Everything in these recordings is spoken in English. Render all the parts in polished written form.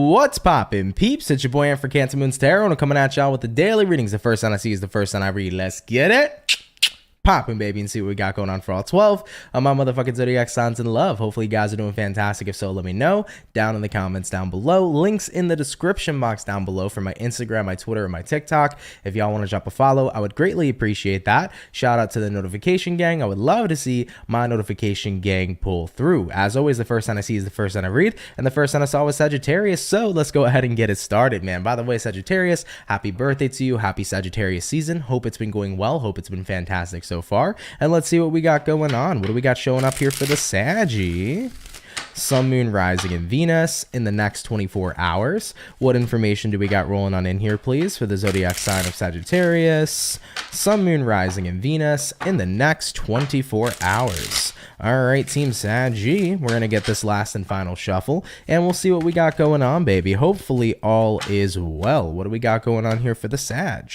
What's poppin', peeps? It's your boy for CancerMoonsTarot, and I'm coming at y'all with the daily readings. The first sign I see is the first sign I read. Let's get it poppin', baby, and see what we got going on for all 12 of my motherfucking zodiac signs in love. Hopefully you guys are doing fantastic. If so, let me know down in the comments down below. Links in the description box down below for my Instagram, my Twitter, and my TikTok. If y'all want to drop a follow, I would greatly appreciate that. Shout out to the notification gang. I would love to see my notification gang pull through. As always, the first sign I see is the first sign I read, and the first sign I saw was Sagittarius. So let's go ahead and get it started, man. By the way, Sagittarius, happy birthday to you. Happy Sagittarius season. Hope it's been going well. Hope it's been fantastic so far. And let's see what we got going on. What do we got showing up here for the Saggy? Sun, Moon, Rising, and Venus in the next 24 hours. What information do we got rolling on in here, please, for the zodiac sign of Sagittarius? Sun, Moon, Rising, and Venus in the next 24 hours. All right, Team Saggy, we're going to get this last and final shuffle, and we'll see what we got going on, baby. Hopefully all is well. What do we got going on here for the Sag?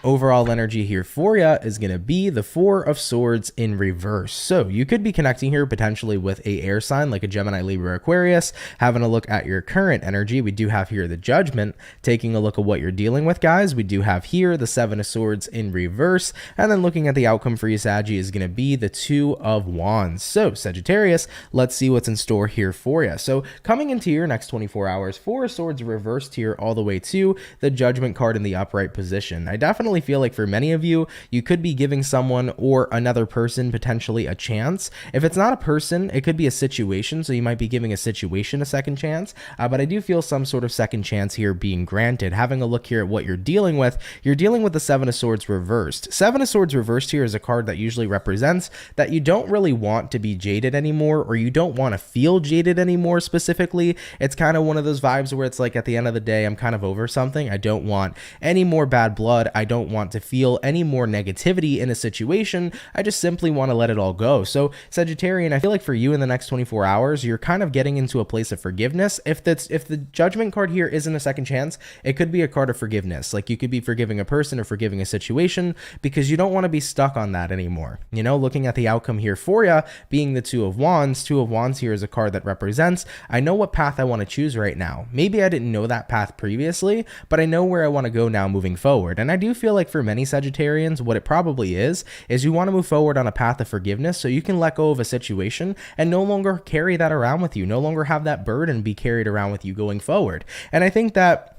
Overall energy here for you is going to be the Four of Swords in reverse. So you could be connecting here potentially with a air sign like a Gemini, Libra, Aquarius. Having a look at your current energy, we do have here the Judgment. Taking a look at what you're dealing with, guys, we do have here the Seven of Swords in reverse. And then looking at the outcome for you, Saggy, is going to be the Two of Wands. So Sagittarius, let's see what's in store here for you. So coming into your next 24 hours, Four of Swords reversed here all the way to the Judgment card in the upright position. I definitely feel like for many of you, you could be giving someone or another person potentially a chance. If it's not a person, it could be a situation. So you might be giving a situation a second chance. But I do feel some sort of second chance here being granted. Having a look here at what you're dealing with the Seven of Swords reversed. Seven of Swords reversed here is a card that usually represents that you don't really want to be jaded anymore, or you don't want to feel jaded anymore specifically. It's kind of one of those vibes where it's like at the end of the day, I'm kind of over something. I don't want any more bad blood. I don't want to feel any more negativity in a situation. I just simply want to let it all go. So Sagittarian, I feel like for you in the next 24 hours, you're kind of getting into a place of forgiveness. If the Judgment card here isn't a second chance, it could be a card of forgiveness. Like you could be forgiving a person or forgiving a situation because you don't want to be stuck on that anymore. You know, looking at the outcome here for you being the Two of Wands. Two of Wands here is a card that represents, I know what path I want to choose right now. Maybe I didn't know that path previously, but I know where I want to go now moving forward. And I do feel like for many Sagittarians, what it probably is you want to move forward on a path of forgiveness so you can let go of a situation and no longer carry that around with you, no longer have that burden be carried around with you going forward. And I think that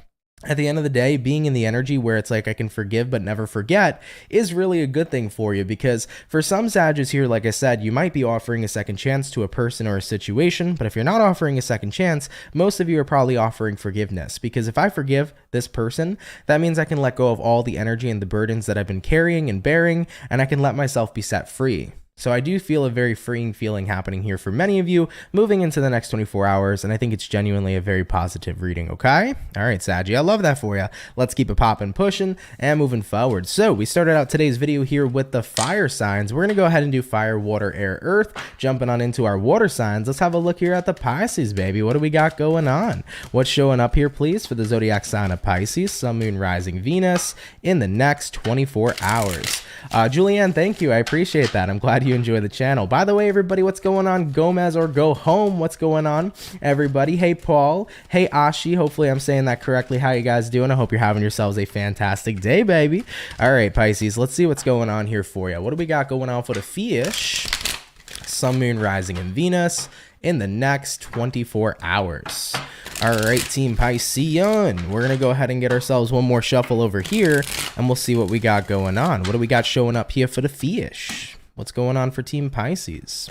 at the end of the day, being in the energy where it's like I can forgive but never forget is really a good thing for you, because for some Sagittarius here, like I said, you might be offering a second chance to a person or a situation, but if you're not offering a second chance, most of you are probably offering forgiveness, because if I forgive this person, that means I can let go of all the energy and the burdens that I've been carrying and bearing, and I can let myself be set free. So I do feel a very freeing feeling happening here for many of you moving into the next 24 hours, and I think it's genuinely a very positive reading, okay? All right, Saggy, I love that for you. Let's keep it popping, pushing, and moving forward. So we started out today's video here with the fire signs. We're going to go ahead and do fire, water, air, earth. Jumping on into our water signs, let's have a look here at the Pisces, baby. What do we got going on? What's showing up here, please, for the zodiac sign of Pisces, Sun, Moon, Rising, Venus in the next 24 hours? Julianne, thank you. I appreciate that. I'm glad you enjoy the channel. By the way, everybody, what's going on? Gomez or go home. What's going on, everybody? Hey, Paul. Hey, Ashi. Hopefully I'm saying that correctly. How you guys doing? I hope you're having yourselves a fantastic day, baby. All right, Pisces, let's see what's going on here for you. What do we got going on for the fish? Sun, Moon, Rising, and Venus in the next 24 hours. All right, Team Piscean, we're going to go ahead and get ourselves one more shuffle over here, and we'll see what we got going on. What do we got showing up here for the fish? What's going on for Team Pisces?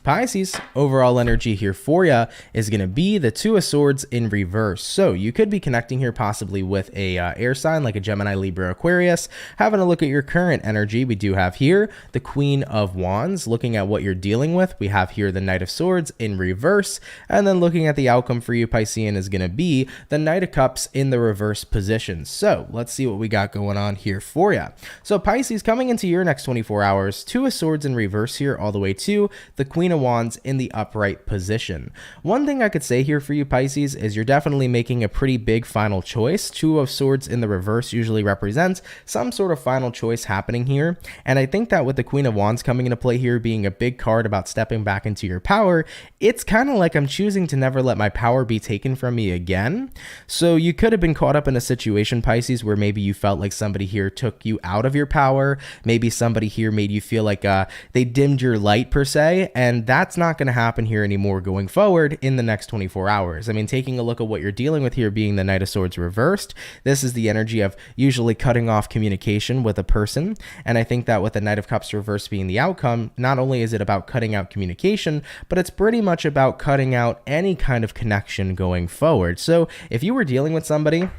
Pisces, overall energy here for you is going to be the Two of Swords in reverse. So you could be connecting here possibly with a air sign like a Gemini, Libra, Aquarius. Having a look at your current energy, we do have here the Queen of Wands. Looking at what you're dealing with, we have here the Knight of Swords in reverse. And then looking at the outcome for you, Piscean, is going to be the Knight of Cups in the reverse position. So let's see what we got going on here for you. So Pisces, coming into your next 24 hours, Two of Swords in reverse here all the way to the Queen of of Wands in the upright position. One thing I could say here for you, Pisces, is you're definitely making a pretty big final choice. Two of Swords in the reverse usually represents some sort of final choice happening here. And I think that with the Queen of Wands coming into play here, being a big card about stepping back into your power, it's kind of like I'm choosing to never let my power be taken from me again. So you could have been caught up in a situation, Pisces, where maybe you felt like somebody here took you out of your power. Maybe somebody here made you feel like they dimmed your light per se, and that's not going to happen here anymore going forward in the next 24 hours. I mean, taking a look at what you're dealing with here being the Knight of Swords reversed, this is the energy of usually cutting off communication with a person. And I think that with the Knight of Cups reversed being the outcome, not only is it about cutting out communication, but it's pretty much about cutting out any kind of connection going forward. So if you were dealing with somebody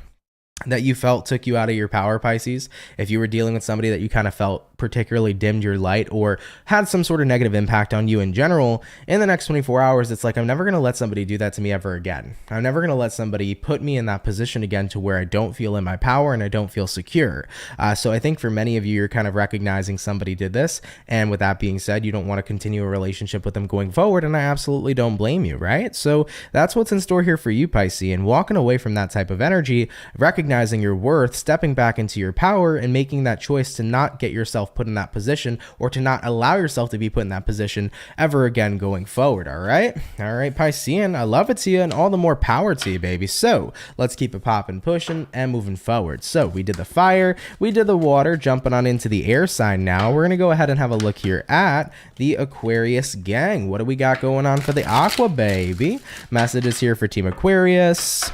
that you felt took you out of your power, Pisces, if you were dealing with somebody that you kind of felt particularly dimmed your light or had some sort of negative impact on you in general, in the next 24 hours, it's like, I'm never going to let somebody do that to me ever again. I'm never going to let somebody put me in that position again to where I don't feel in my power and I don't feel secure. So I think for many of you, you're kind of recognizing somebody did this. And with that being said, you don't want to continue a relationship with them going forward. And I absolutely don't blame you, right? So that's what's in store here for you, Pisces. And walking away from that type of energy, recognizing your worth, stepping back into your power, and making that choice to not get yourself put in that position or to not allow yourself to be put in that position ever again going forward. All right, Piscean, I love it to you, and all the more power to you, baby. So let's keep it popping, pushing, and moving forward. So we did the fire, we did the water, jumping on into the air sign now. We're gonna go ahead and have a look here at the Aquarius gang. What do we got going on for the Aqua, baby? Messages here for Team Aquarius.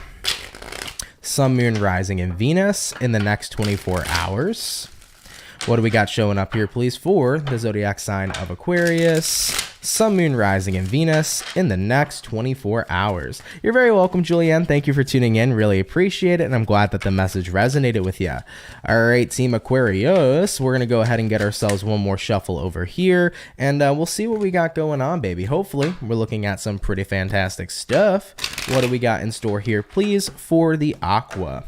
Sun, Moon, Rising, and Venus in the next 24 hours. What do we got showing up here, please, for the zodiac sign of Aquarius? Sun, Moon, Rising, and Venus in the next 24 hours. You're very welcome, Julianne. Thank you for tuning in. Really appreciate it, and I'm glad that the message resonated with you. All right, Team Aquarius, we're going to go ahead and get ourselves one more shuffle over here, and we'll see what we got going on, baby. Hopefully, we're looking at some pretty fantastic stuff. What do we got in store here, please, for the Aqua?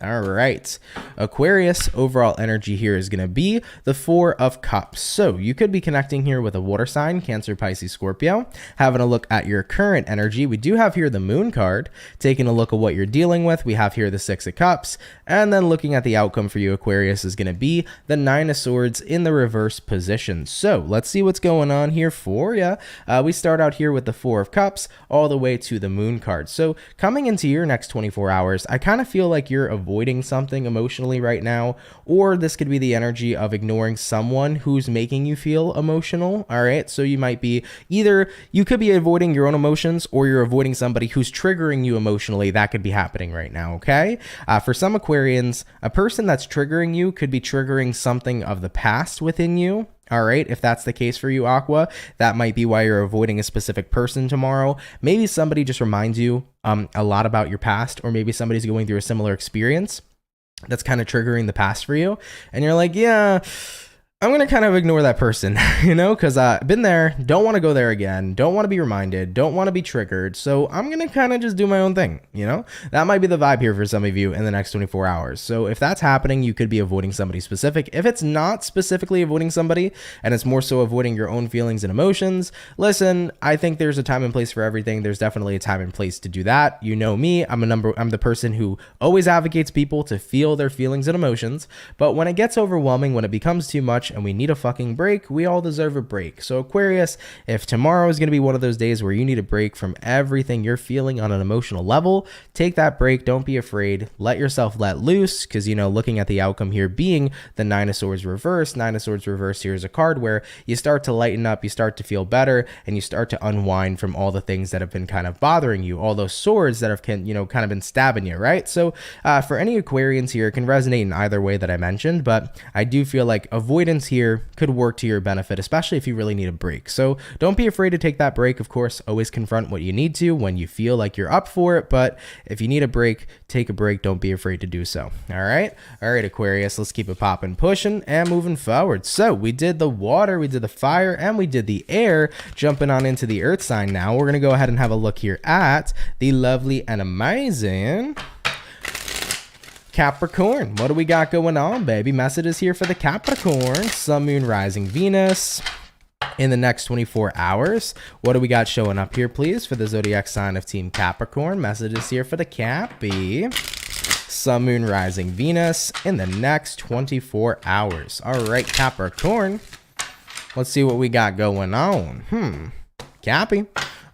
All right, Aquarius, overall energy here is going to be the Four of Cups. So you could be connecting here with a water sign, Cancer, Pisces, Scorpio. Having a look at your current energy, we do have here the Moon card. Taking a look at what you're dealing with, we have here the Six of Cups. And then looking at the outcome for you, Aquarius, is going to be the Nine of Swords in the reverse position. So let's see what's going on here for you. We start out here with the Four of Cups all the way to the Moon card. So coming into your next 24 hours, I kind of feel like you're avoiding something emotionally right now, or this could be the energy of ignoring someone who's making you feel emotional. All right, so you might be either, you could be avoiding your own emotions, or you're avoiding somebody who's triggering you emotionally. That could be happening right now. Okay, for some Aquarians, a person that's triggering you could be triggering something of the past within you. All right, if that's the case for you, Aqua, that might be why you're avoiding a specific person tomorrow. Maybe somebody just reminds you a lot about your past, or maybe somebody's going through a similar experience that's kind of triggering the past for you. And you're like, yeah, I'm going to kind of ignore that person, you know, because I've been there, don't want to go there again, don't want to be reminded, don't want to be triggered. So I'm going to kind of just do my own thing, you know. That might be the vibe here for some of you in the next 24 hours. So if that's happening, you could be avoiding somebody specific. If it's not specifically avoiding somebody and it's more so avoiding your own feelings and emotions, listen, I think there's a time and place for everything. There's definitely a time and place to do that. You know me, I'm the person who always advocates people to feel their feelings and emotions. But when it gets overwhelming, when it becomes too much, and we need a fucking break, we all deserve a break. So Aquarius, if tomorrow is going to be one of those days where you need a break from everything you're feeling on an emotional level, take that break. Don't be afraid. Let yourself let loose, because, you know, looking at the outcome here being the Nine of Swords reverse, Nine of Swords reverse here is a card where you start to lighten up, you start to feel better, and you start to unwind from all the things that have been kind of bothering you, all those swords that have kind of been stabbing you, right? So for any Aquarians here, it can resonate in either way that I mentioned, but I do feel like avoidance here could work to your benefit, especially if you really need a break. So don't be afraid to take that break. Of course, always confront what you need to when you feel like you're up for it. But if you need a break, take a break. Don't be afraid to do so. All right, Aquarius, let's keep it popping, pushing, and moving forward. So we did the water, we did the fire, and we did the air. Jumping on into the earth sign now, we're going to go ahead and have a look here at the lovely and amazing Capricorn. What do we got going on, baby? Messages here for the Capricorn. Sun, Moon, Rising, Venus in the next 24 hours. What do we got showing up here, please, for the zodiac sign of Team Capricorn? Messages here for the Cappy. Sun, Moon, Rising, Venus in the next 24 hours. All right, Capricorn. Let's see what we got going on. Cappy.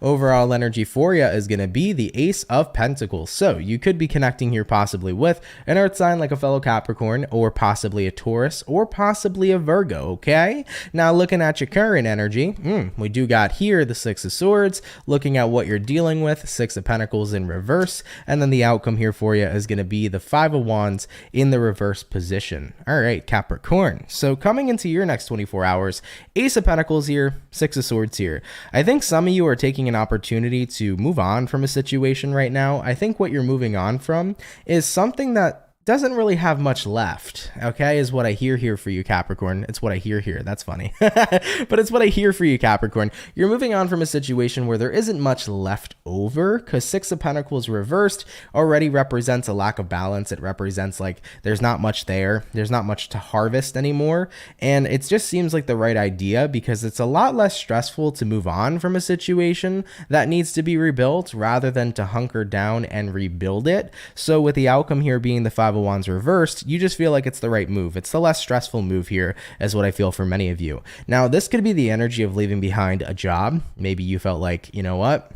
Overall energy for you is going to be the Ace of Pentacles. So you could be connecting here possibly with an earth sign like a fellow Capricorn, or possibly a Taurus, or possibly a Virgo, okay? Now looking at your current energy, we do got here the Six of Swords, looking at what you're dealing with, Six of Pentacles in reverse, and then the outcome here for you is going to be the Five of Wands in the reverse position. All right, Capricorn. So coming into your next 24 hours, Ace of Pentacles here, Six of Swords here. I think some of you are taking an opportunity to move on from a situation right now. I think what you're moving on from is something that doesn't really have much left, okay, is what I hear here for you, Capricorn. It's what I hear here. That's funny. But it's what I hear for you, Capricorn. You're moving on from a situation where there isn't much left over, because Six of Pentacles reversed already represents a lack of balance. It represents like there's not much there. There's not much to harvest anymore. And it just seems like the right idea, because it's a lot less stressful to move on from a situation that needs to be rebuilt rather than to hunker down and rebuild it. So with the outcome here being the Five of Wands reversed, you just feel like it's the right move. It's the less stressful move here, is what I feel for many of you. Now, this could be the energy of leaving behind a job. Maybe you felt like, you know what?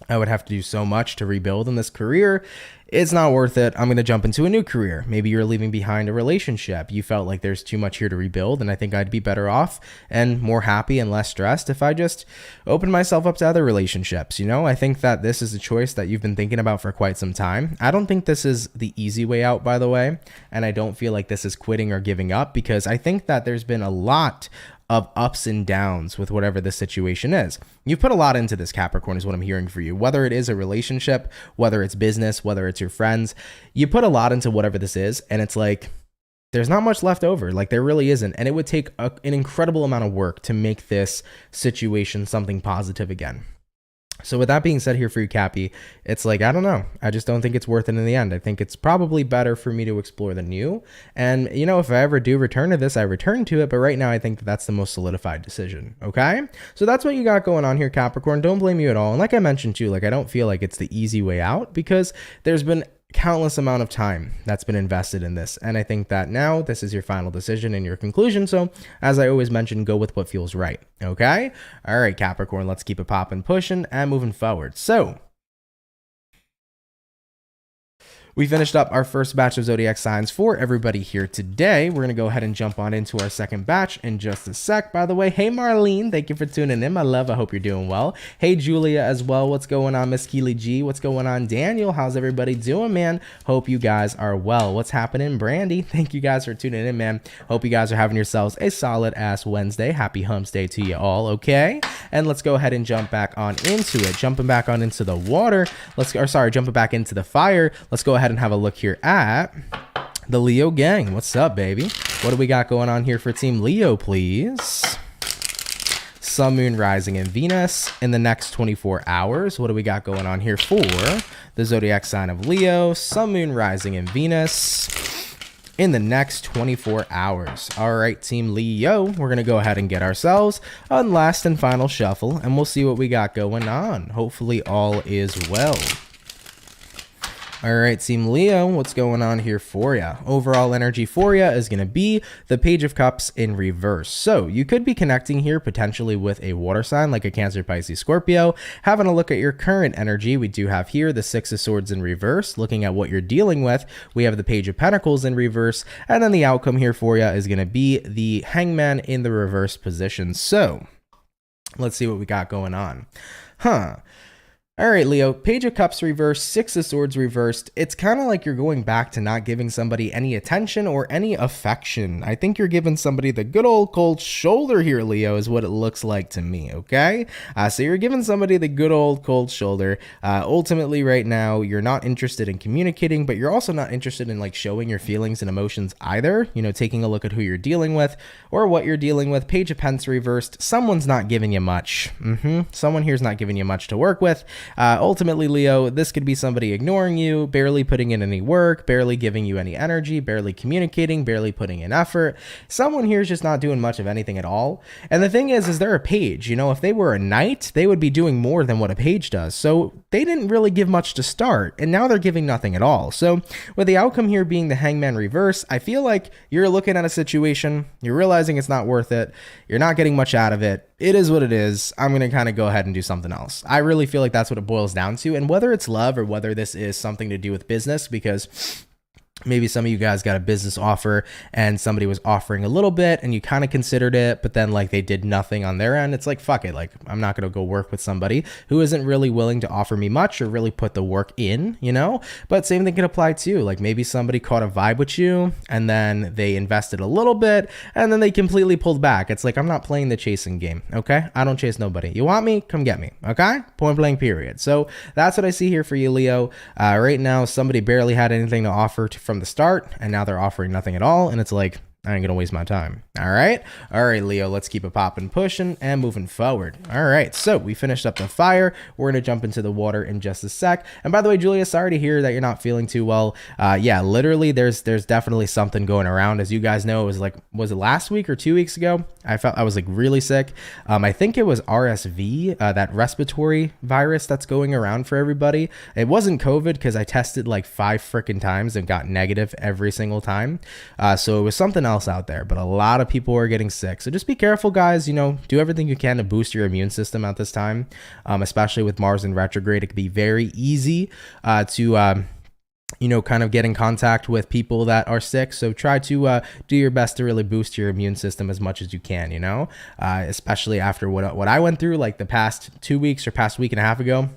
I would have to do so much to rebuild in this career. It's not worth it. I'm going to jump into a new career. Maybe you're leaving behind a relationship. You felt like there's too much here to rebuild, and I think I'd be better off and more happy and less stressed if I just opened myself up to other relationships. You know, I think that this is a choice that you've been thinking about for quite some time. I don't think this is the easy way out, by the way, and I don't feel like this is quitting or giving up, because I think that there's been a lot of ups and downs with whatever the situation is. You've put a lot into this, Capricorn, is what I'm hearing for you. Whether it is a relationship, whether it's business, whether it's your friends, you put a lot into whatever this is, and it's like there's not much left over. Like there really isn't, and it would take an incredible amount of work to make this situation something positive again. So with that being said here for you, Cappy, it's like, I don't know. I just don't think it's worth it in the end. I think it's probably better for me to explore the new. And, you know, if I ever do return to this, I return to it. But right now, I think that that's the most solidified decision. Okay? So that's what you got going on here, Capricorn. Don't blame you at all. And like I mentioned too, like I don't feel like it's the easy way out, because there's been countless amount of time that's been invested in this. And I think that now this is your final decision and your conclusion. So as I always mention, go with what feels right. Okay. All right, Capricorn, let's keep it popping, pushing and moving forward. So we finished up our first batch of zodiac signs for everybody here today. We're going to go ahead and jump on into our second batch in just a sec. By the way, hey Marlene, thank you for tuning in, my love. I hope you're doing well. Hey Julia as well. What's going on, Miss Keely G? What's going on, Daniel? How's everybody doing, man? Hope you guys are well. What's happening, Brandy? Thank you guys for tuning in, man. Hope you guys are having yourselves a solid ass Wednesday. Happy humps day to you all, okay? And let's go ahead and jump back on into it. Jumping back on into the water. Jumping back into the fire. Let's go ahead and have a look here at the Leo gang. What's up, baby? What do we got going on here for Team Leo, please? Sun, Moon, Rising, and Venus in the next 24 hours. What do we got going on here for the zodiac sign of Leo? Sun, Moon, Rising, and Venus in the next 24 hours. All right, Team Leo, we're going to go ahead and get ourselves a last and final shuffle, and we'll see what we got going on. Hopefully all is well. All right, Team Leo, what's going on here for you? Overall energy for you is going to be the Page of Cups in reverse. So you could be connecting here potentially with a water sign like a Cancer, Pisces, Scorpio. Having a look at your current energy, we do have here the Six of Swords in reverse. Looking at what you're dealing with, we have the Page of Pentacles in reverse. And then the outcome here for you is going to be the Hangman in the reverse position. So let's see what we got going on. All right, Leo, Page of Cups reversed, Six of Swords reversed. It's kind of like you're going back to not giving somebody any attention or any affection. I think you're giving somebody the good old cold shoulder here, Leo, is what it looks like to me, okay? So you're giving somebody the good old cold shoulder. Ultimately, right now, you're not interested in communicating, but you're also not interested in like showing your feelings and emotions either. You know, taking a look at who you're dealing with or what you're dealing with. Page of Pence reversed. Someone's not giving you much. Someone here's not giving you much to work with. Ultimately, Leo, this could be somebody ignoring you, barely putting in any work, barely giving you any energy, barely communicating, barely putting in effort. Someone here is just not doing much of anything at all. And the thing is they're a page. You know, if they were a knight, they would be doing more than what a page does. So they didn't really give much to start, and now they're giving nothing at all. So with the outcome here being the Hangman reverse, I feel like you're looking at a situation, you're realizing it's not worth it, you're not getting much out of it. It is what it is. I'm going to kind of go ahead and do something else. I really feel like that's what it boils down to. And whether it's love or whether this is something to do with business, because maybe some of you guys got a business offer and somebody was offering a little bit and you kind of considered it, but then like they did nothing on their end. It's like, fuck it. Like, I'm not going to go work with somebody who isn't really willing to offer me much or really put the work in, you know? But same thing can apply too. Like maybe somebody caught a vibe with you and then they invested a little bit and then they completely pulled back. It's like, I'm not playing the chasing game. Okay. I don't chase nobody. You want me? Come get me. Okay. Point blank period. So that's what I see here for you, Leo. Right now, somebody barely had anything to offer from the start, and now they're offering nothing at all, and it's like, I ain't gonna waste my time. All right, Leo, let's keep it popping, pushing, and moving forward. All right, so we finished up the fire. We're gonna jump into the water in just a sec. And by the way, Julia, sorry to hear that you're not feeling too well. Yeah, literally, there's definitely something going around. As you guys know, it was it last week or 2 weeks ago? I was like really sick. I think it was RSV, that respiratory virus that's going around for everybody. It wasn't COVID because I tested like 5 freaking times and got negative every single time. So it was something else out there, but a lot of people are getting sick. So just be careful, guys. You know, do everything you can to boost your immune system at this time, especially with Mars in retrograde. It can be very easy to you know, kind of get in contact with people that are sick. So try to do your best to really boost your immune system as much as you can, you know, especially after what I went through like the past 2 weeks or past week and a half ago.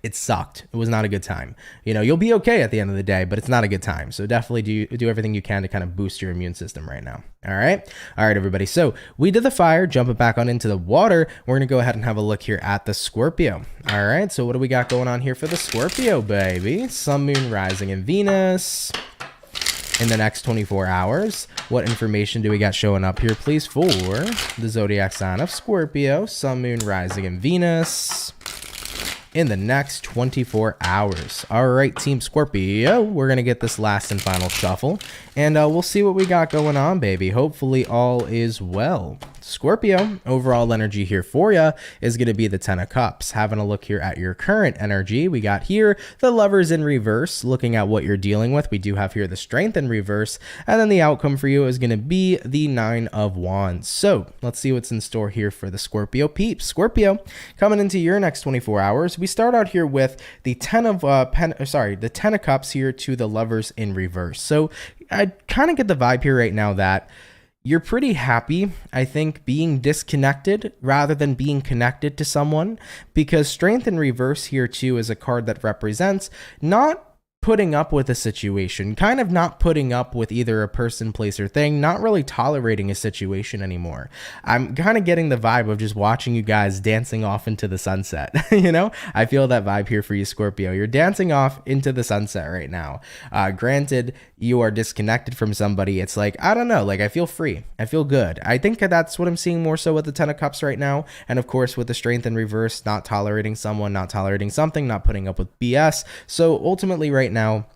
It sucked. It was not a good time. You know, you'll be okay at the end of the day, but it's not a good time. So definitely do everything you can to kind of boost your immune system right now. All right, everybody. So we did the fire, jumping back on into the water. We're going to go ahead and have a look here at the Scorpio. All right, so what do we got going on here for the Scorpio, baby? Sun, Moon, Rising, and Venus in the next 24 hours. What information do we got showing up here, please, for the zodiac sign of Scorpio, Sun, Moon, Rising, and Venus in the next 24 hours. All right, Team Scorpio, we're going to get this last and final shuffle, and we'll see what we got going on, baby. Hopefully all is well. Scorpio, overall energy here for you is going to be the 10 of Cups. Having a look here at your current energy, we got here the Lovers in reverse. Looking at what you're dealing with, we do have here the Strength in reverse, and then the outcome for you is going to be the 9 of Wands. So let's see what's in store here for the Scorpio peeps. Scorpio, coming into your next 24 hours, we start out here with the 10 of Cups here to the Lovers in reverse. So I kind of get the vibe here right now that you're pretty happy, I think, being disconnected rather than being connected to someone, because Strength in reverse here too is a card that represents not putting up with a situation, kind of not putting up with either a person, place, or thing, not really tolerating a situation anymore. I'm kind of getting the vibe of just watching you guys dancing off into the sunset. You know, I feel that vibe here for you, Scorpio. You're dancing off into the sunset right now. Granted, you are disconnected from somebody. It's like, I don't know, like I feel free. I feel good. I think that's what I'm seeing more so with the 10 of Cups right now. And of course, with the Strength in reverse, not tolerating someone, not tolerating something, not putting up with BS. So ultimately right now,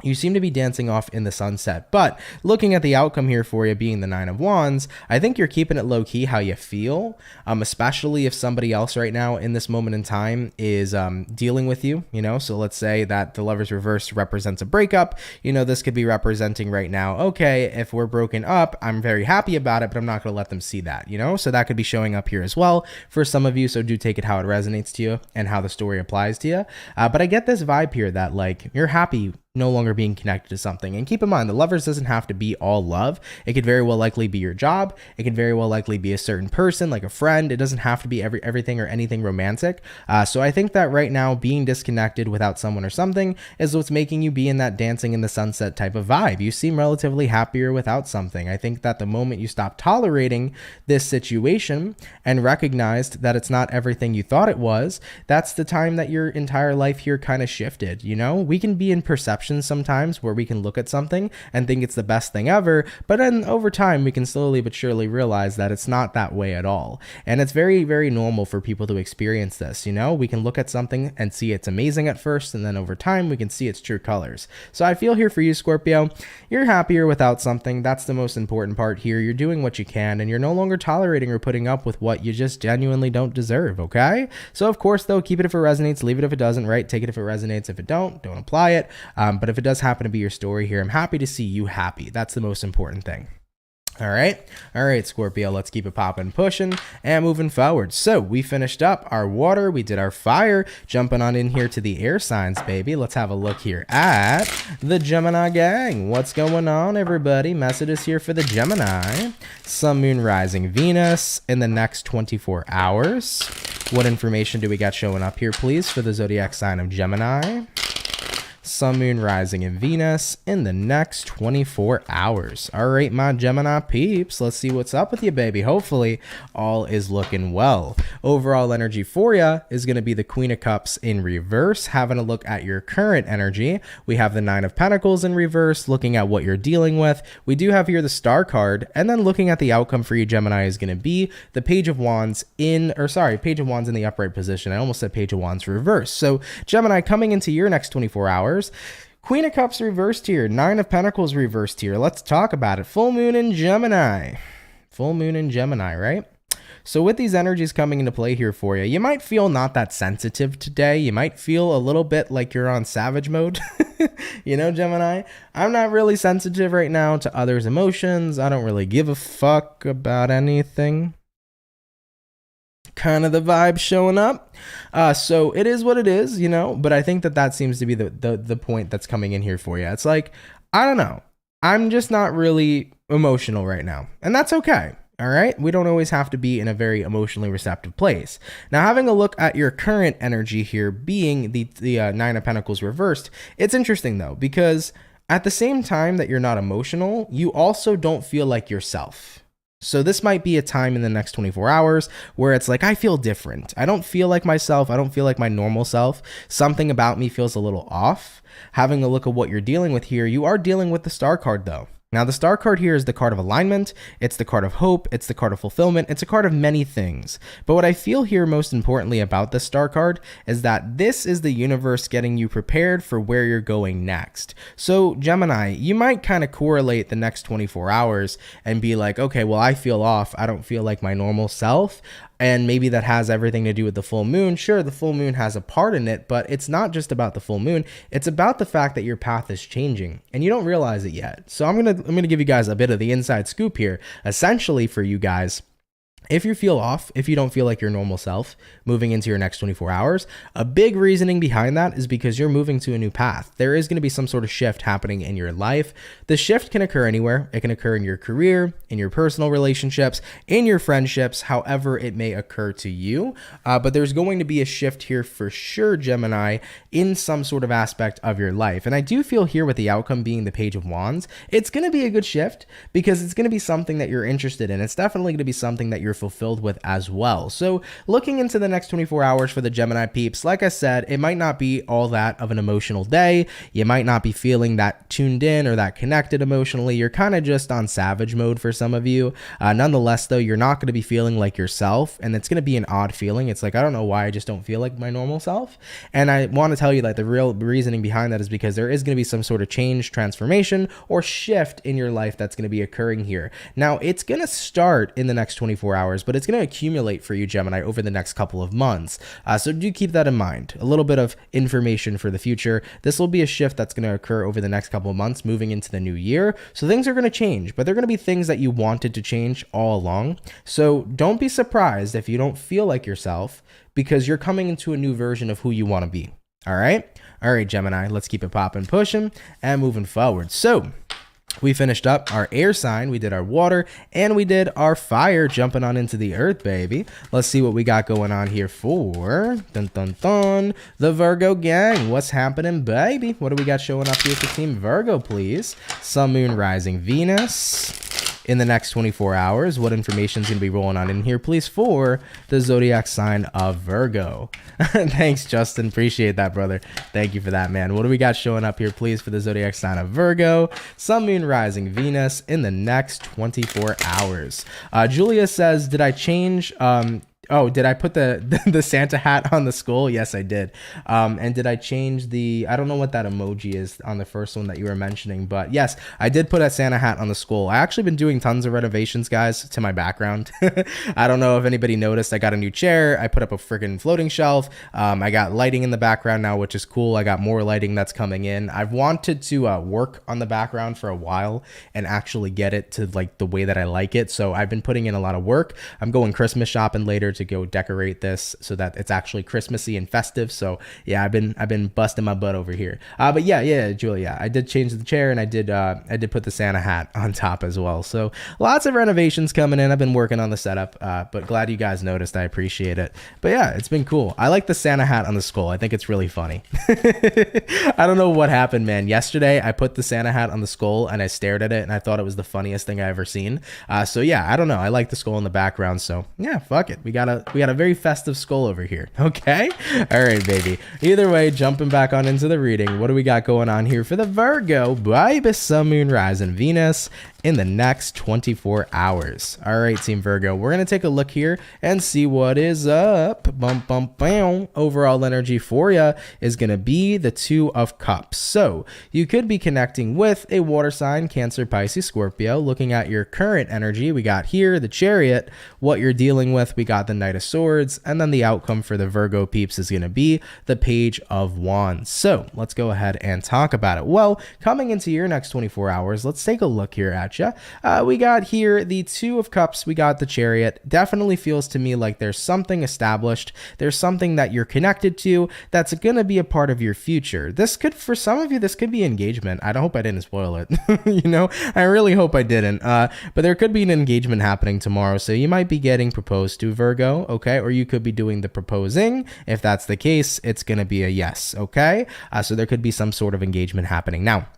you seem to be dancing off in the sunset. But looking at the outcome here for you being the 9 of Wands, I think you're keeping it low key how you feel, especially if somebody else right now in this moment in time is dealing with you, you know. So let's say that the Lovers reverse represents a breakup. You know, this could be representing right now, okay, if we're broken up, I'm very happy about it, but I'm not going to let them see that, you know. So that could be showing up here as well for some of you. So do take it how it resonates to you and how the story applies to you. But I get this vibe here that like you're happy no longer being connected to something. And keep in mind, the Lovers doesn't have to be all love. It could very well likely be your job. It could very well likely be a certain person, like a friend. It doesn't have to be everything or anything romantic. So I think that right now being disconnected without someone or something is what's making you be in that dancing in the sunset type of vibe. You seem relatively happier without something. I think that the moment you stop tolerating this situation and recognized that it's not everything you thought it was, that's the time that your entire life here kind of shifted. You know, we can be in perception misconceptions sometimes where we can look at something and think it's the best thing ever, but then over time we can slowly but surely realize that it's not that way at all. And it's very, very normal for people to experience this. You know, we can look at something and see it's amazing at first, and then over time we can see its true colors. So I feel here for you, Scorpio. You're happier without something. That's the most important part here. You're doing what you can, and you're no longer tolerating or putting up with what you just genuinely don't deserve, okay? So of course, though, keep it if it resonates, leave it if it doesn't, right? Take it if it resonates. If it don't apply it. But if it does happen to be your story here, I'm happy to see you happy. That's the most important thing. All right, Scorpio, let's keep it popping, pushing, and moving forward. So we finished up our water, we did our fire, jumping on in here to the air signs, baby. Let's have a look here at the Gemini gang. What's going on, everybody? Messages here for the Gemini. Sun, Moon, Rising, Venus in the next 24 hours. What information do we got showing up here, please, for the zodiac sign of Gemini? Sun, Moon, Rising, and Venus in the next 24 hours. All right, my Gemini peeps, let's see what's up with you, baby. Hopefully, all is looking well. Overall energy for you is going to be the Queen of Cups in reverse. Having a look at your current energy, we have the Nine of Pentacles in reverse, looking at what you're dealing with. We do have here the Star card, and then looking at the outcome for you, Gemini, is going to be the Page of Wands Page of Wands in the upright position. I almost said Page of Wands reverse. So, Gemini, coming into your next 24 hours, Queen of Cups reversed here, Nine of Pentacles reversed here. Let's talk about it. Full moon in Gemini. Full moon in Gemini, right? So with these energies coming into play here for you, you might feel not that sensitive today. You might feel a little bit like you're on savage mode. You know, Gemini, I'm not really sensitive right now to others' emotions. I don't really give a fuck about anything. Kind of the vibe showing up. So it is what it is, you know, but I think that seems to be the point that's coming in here for you. It's like, I don't know. I'm just not really emotional right now, and that's okay. All right. We don't always have to be in a very emotionally receptive place. Now, having a look at your current energy here being the Nine of Pentacles reversed, it's interesting though, because at the same time that you're not emotional, you also don't feel like yourself. So this might be a time in the next 24 hours where it's like, I feel different. I don't feel like myself. I don't feel like my normal self. Something about me feels a little off. Having a look at what you're dealing with here, you are dealing with the Star card though. Now, the Star card here is the card of alignment. It's the card of hope. It's the card of fulfillment. It's a card of many things. But what I feel here most importantly about the Star card is that this is the universe getting you prepared for where you're going next. So, Gemini, you might kind of correlate the next 24 hours and be like, okay, well, I feel off. I don't feel like my normal self. And maybe that has everything to do with the full moon. Sure, the full moon has a part in it, but it's not just about the full moon. It's about the fact that your path is changing and you don't realize it yet. So I'm gonna give you guys a bit of the inside scoop here. Essentially for you guys, if you feel off, if you don't feel like your normal self moving into your next 24 hours, a big reasoning behind that is because you're moving to a new path. There is going to be some sort of shift happening in your life. The shift can occur anywhere. It can occur in your career, in your personal relationships, in your friendships, however it may occur to you. But there's going to be a shift here for sure, Gemini, in some sort of aspect of your life. And I do feel here with the outcome being the Page of Wands, it's going to be a good shift because it's going to be something that you're interested in. It's definitely going to be something that you're fulfilled with as well. So looking into the next 24 hours for the Gemini peeps, like I said, it might not be all that of an emotional day. You might not be feeling that tuned in or that connected emotionally. You're kind of just on savage mode for some of you. Nonetheless, though, you're not going to be feeling like yourself, and it's going to be an odd feeling. It's like, I don't know why I just don't feel like my normal self. And I want to tell you that the real reasoning behind that is because there is going to be some sort of change, transformation, or shift in your life that's going to be occurring here. Now, it's going to start in the next 24 hours, but it's going to accumulate for you, Gemini, over the next couple of months. So do keep that in mind. A little bit of information for the future. This will be a shift that's going to occur over the next couple of months moving into the new year. So things are going to change, but they're going to be things that you wanted to change all along. So don't be surprised if you don't feel like yourself because you're coming into a new version of who you want to be. All right, Gemini, let's keep it popping, pushing, and moving forward. So we finished up our air sign, we did our water, and we did our fire, jumping on into the earth, baby. Let's see what we got going on here for the Virgo gang. What's happening, baby? What do we got showing up here for Team Virgo, please? Sun, Moon, Rising, Venus in the next 24 hours. What information is going to be rolling on in here, please, for the zodiac sign of Virgo? Thanks, Justin. Appreciate that, brother. Thank you for that, man. What do we got showing up here, please, for the zodiac sign of Virgo? Sun, Moon, Rising, Venus in the next 24 hours. Julia says, did I change... Oh, did I put the Santa hat on the skull? Yes, I did. And did I change the, I don't know what that emoji is on the first one that you were mentioning, but yes, I did put a Santa hat on the skull. I actually been doing tons of renovations, guys, to my background. I don't know if anybody noticed. I got a new chair. I put up a freaking floating shelf. I got lighting in the background now, which is cool. I got more lighting that's coming in. I've wanted to work on the background for a while and actually get it to like the way that I like it. So I've been putting in a lot of work. I'm going Christmas shopping later to go decorate this so that it's actually Christmassy and festive. So yeah, I've been busting my butt over here. But yeah, Julia, I did change the chair, and I did put the Santa hat on top as well. So lots of renovations coming in. I've been working on the setup, but glad you guys noticed. I appreciate it. But yeah, it's been cool. I like the Santa hat on the skull. I think it's really funny. I don't know what happened, man. Yesterday I put the Santa hat on the skull and I stared at it and I thought it was the funniest thing I ever seen. So yeah, I don't know. I like the skull in the background. So yeah, fuck it. We got a very festive skull over here. Okay. All right, baby. Either way, jumping back on into the reading. What do we got going on here for the Virgo? Baby, Sun, Moon, Rising, Venus in the next 24 hours. All right, Team Virgo, we're going to take a look here and see what is up. Bum, bum, bam. Overall energy for you is going to be the Two of Cups. So you could be connecting with a water sign, Cancer, Pisces, Scorpio. Looking at your current energy, we got here the Chariot. What you're dealing with, we got the Knight of Swords. And then the outcome for the Virgo peeps is going to be the Page of Wands. So let's go ahead and talk about it. Well, coming into your next 24 hours, let's take a look here at you. We got here the Two of Cups. We got the Chariot. Definitely feels to me like there's something established. There's something that you're connected to that's going to be a part of your future. This could, for some of you, this could be engagement. I hope I didn't spoil it. You know, I really hope I didn't. But there could be an engagement happening tomorrow. So you might be getting proposed to, Virgo. Okay. Or you could be doing the proposing. If that's the case, it's going to be a yes. Okay. So there could be some sort of engagement happening. Now,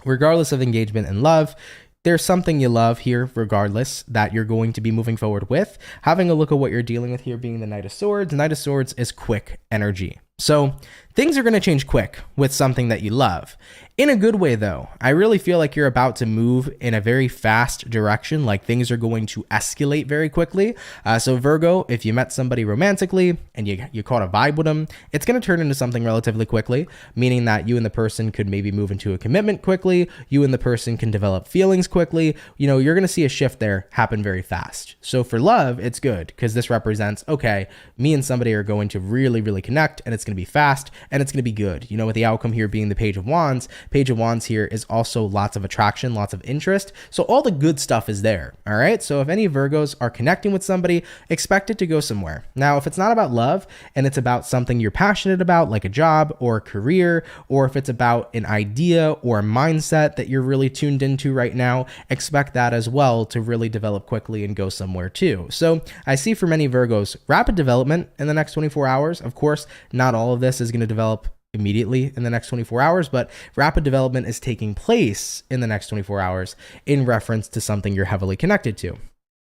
regardless of engagement and love, there's something you love here, regardless, that you're going to be moving forward with. Having a look at what you're dealing with here being the Knight of Swords. Knight of Swords is quick energy. So things are going to change quick with something that you love. In a good way, though. I really feel like you're about to move in a very fast direction, like things are going to escalate very quickly. So Virgo, if you met somebody romantically and you caught a vibe with them, it's going to turn into something relatively quickly, meaning that you and the person could maybe move into a commitment quickly. You and the person can develop feelings quickly. You know, you're going to see a shift there happen very fast. So for love, it's good because this represents, okay, me and somebody are going to really, really connect, and it's going to be fast and it's going to be good. You know, with the outcome here being the Page of Wands. Page of Wands here is also lots of attraction, lots of interest. So all the good stuff is there. All right. So if any Virgos are connecting with somebody, expect it to go somewhere. Now, if it's not about love and it's about something you're passionate about, like a job or a career, or if it's about an idea or a mindset that you're really tuned into right now, expect that as well to really develop quickly and go somewhere too. So I see for many Virgos, rapid development in the next 24 hours. Of course, not all of this is going to develop immediately in the next 24 hours, but rapid development is taking place in the next 24 hours in reference to something you're heavily connected to.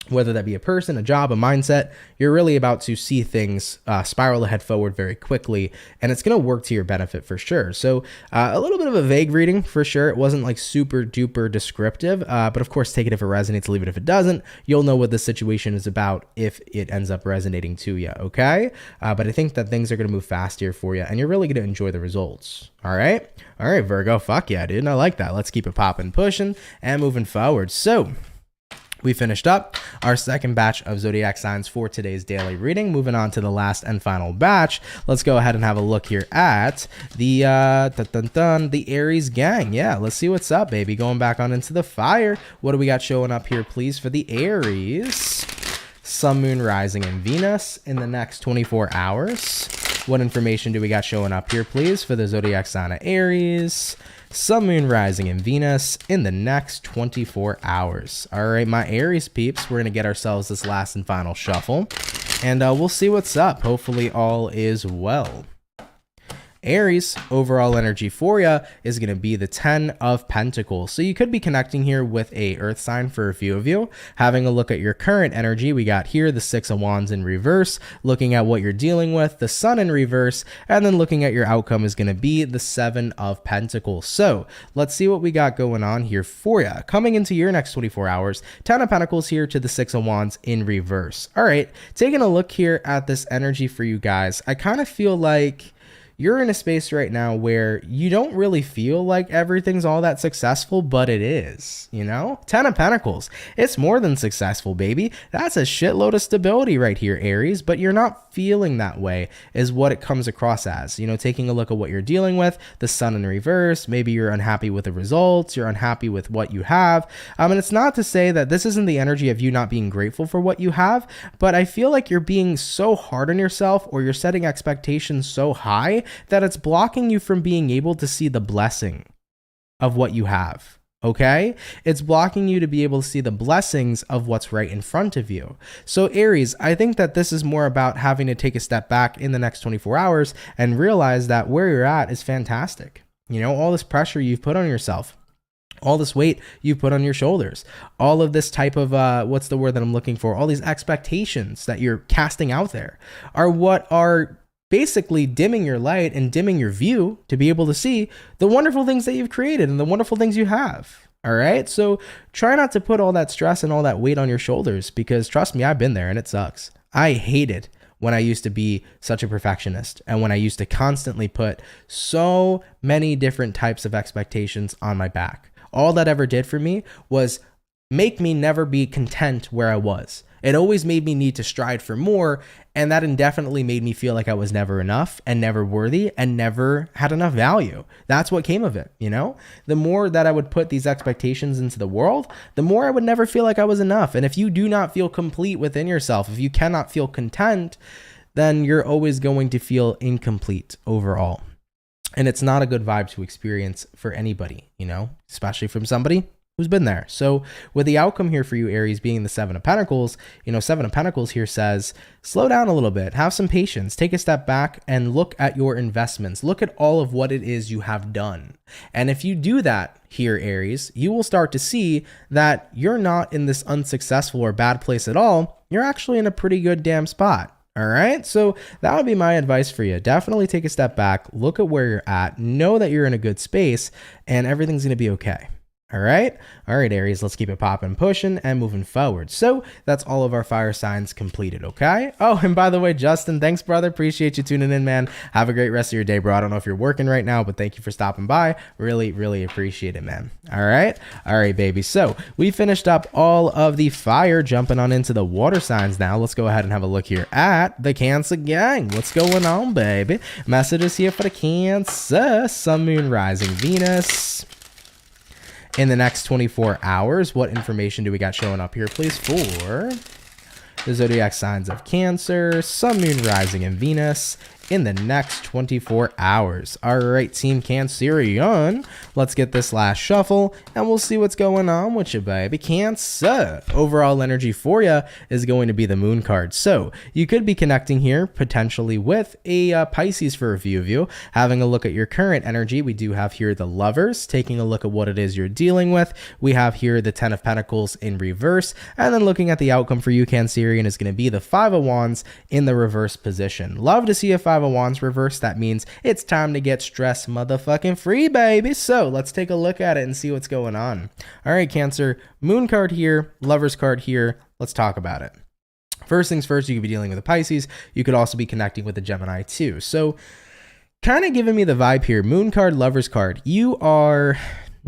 Whether that be a person, a job, a mindset, you're really about to see things spiral ahead forward very quickly, and it's going to work to your benefit for sure. So a little bit of a vague reading for sure. It wasn't like super duper descriptive, but of course, take it if it resonates, leave it if it doesn't. You'll know what the situation is about if it ends up resonating to you, okay? But I think that things are going to move fast here for you, and you're really going to enjoy the results. All right, Virgo, fuck yeah, dude. I like that. Let's keep it popping, pushing, and moving forward. So we finished up our second batch of zodiac signs for today's daily reading. Moving on to the last and final batch. Let's go ahead and have a look here at the the Aries gang. Yeah, let's see what's up, baby. Going back on into the fire. What do we got showing up here, please, for the Aries? Sun, Moon, Rising, and Venus in the next 24 hours. What information do we got showing up here, please, for the zodiac sign of Aries? Sun, Moon, Rising, and Venus in the next 24 hours. All right, my Aries peeps, we're going to get ourselves this last and final shuffle, and we'll see what's up. Hopefully all is well. Aries, overall energy for you is going to be the 10 of Pentacles. So you could be connecting here with a earth sign for a few of you. Having a look at your current energy, we got here the 6 of Wands in reverse, looking at what you're dealing with, the Sun in reverse, and then looking at your outcome is going to be the 7 of Pentacles. So let's see what we got going on here for you. Coming into your next 24 hours, 10 of Pentacles here to the 6 of Wands in reverse. All right, taking a look here at this energy for you guys, I kind of feel like you're in a space right now where you don't really feel like everything's all that successful, but it is, you know? 10 of Pentacles. It's more than successful, baby. That's a shitload of stability right here, Aries, but you're not feeling that way is what it comes across as. You know, taking a look at what you're dealing with, the Sun in reverse, maybe you're unhappy with the results, you're unhappy with what you have. And it's not to say that this isn't the energy of you not being grateful for what you have, but I feel like you're being so hard on yourself or you're setting expectations so high that it's blocking you from being able to see the blessing of what you have. Okay? It's blocking you to be able to see the blessings of what's right in front of you. So Aries, I think that this is more about having to take a step back in the next 24 hours and realize that where you're at is fantastic. You know, all this pressure you've put on yourself, all this weight you've put on your shoulders, all of this type of, what's the word that I'm looking for? All these expectations that you're casting out there are what are basically dimming your light and dimming your view to be able to see the wonderful things that you've created and the wonderful things you have. All right. So try not to put all that stress and all that weight on your shoulders, because trust me, I've been there and it sucks. I hated when I used to be such a perfectionist and when I used to constantly put so many different types of expectations on my back. All that ever did for me was make me never be content where I was. It always made me need to strive for more, and that indefinitely made me feel like I was never enough and never worthy and never had enough value. That's what came of it, you know? The more that I would put these expectations into the world, the more I would never feel like I was enough. And if you do not feel complete within yourself, if you cannot feel content, then you're always going to feel incomplete overall. And it's not a good vibe to experience for anybody, you know, especially from somebody who's been there. So with the outcome here for you, Aries, being the 7 of Pentacles, you know, 7 of Pentacles here says, slow down a little bit, have some patience, take a step back and look at your investments. Look at all of what it is you have done. And if you do that here, Aries, you will start to see that you're not in this unsuccessful or bad place at all. You're actually in a pretty good damn spot. All right. So that would be my advice for you. Definitely take a step back, look at where you're at, know that you're in a good space and everything's going to be okay. All right, Aries, let's keep it popping, pushing, and moving forward. So that's all of our fire signs completed, okay? Oh, and by the way, Justin, thanks, brother. Appreciate you tuning in, man. Have a great rest of your day, bro. I don't know if you're working right now, but thank you for stopping by. Really, really appreciate it, man. All right, baby. So we finished up all of the fire, jumping on into the water signs now. Let's go ahead and have a look here at the Cancer gang. What's going on, baby? Messages here for the Cancer, Sun, Moon, Rising, Venus. In the next 24 hours, what information do we got showing up here, please, for the zodiac signs of Cancer, Sun, Moon, Rising, and Venus in the next 24 hours? All right, Team Cancerian, let's get this last shuffle and we'll see what's going on with you, baby. Cancer, overall energy for you is going to be the Moon card. So you could be connecting here potentially with a Pisces for a few of you. Having a look at your current energy, we do have here the Lovers, taking a look at what it is you're dealing with. We have here the 10 of Pentacles in reverse, and then looking at the outcome for you, Cancerian, is going to be the 5 of Wands in the reverse position. Love to see a 5 of Wands reverse. That means it's time to get stress motherfucking free, baby. So let's take a look at it and see what's going on. All right, Cancer, Moon card here, Lovers card here. Let's talk about it. First things first, you could be dealing with a Pisces. You could also be connecting with a Gemini too. So kind of giving me the vibe here, Moon card, Lovers card. You are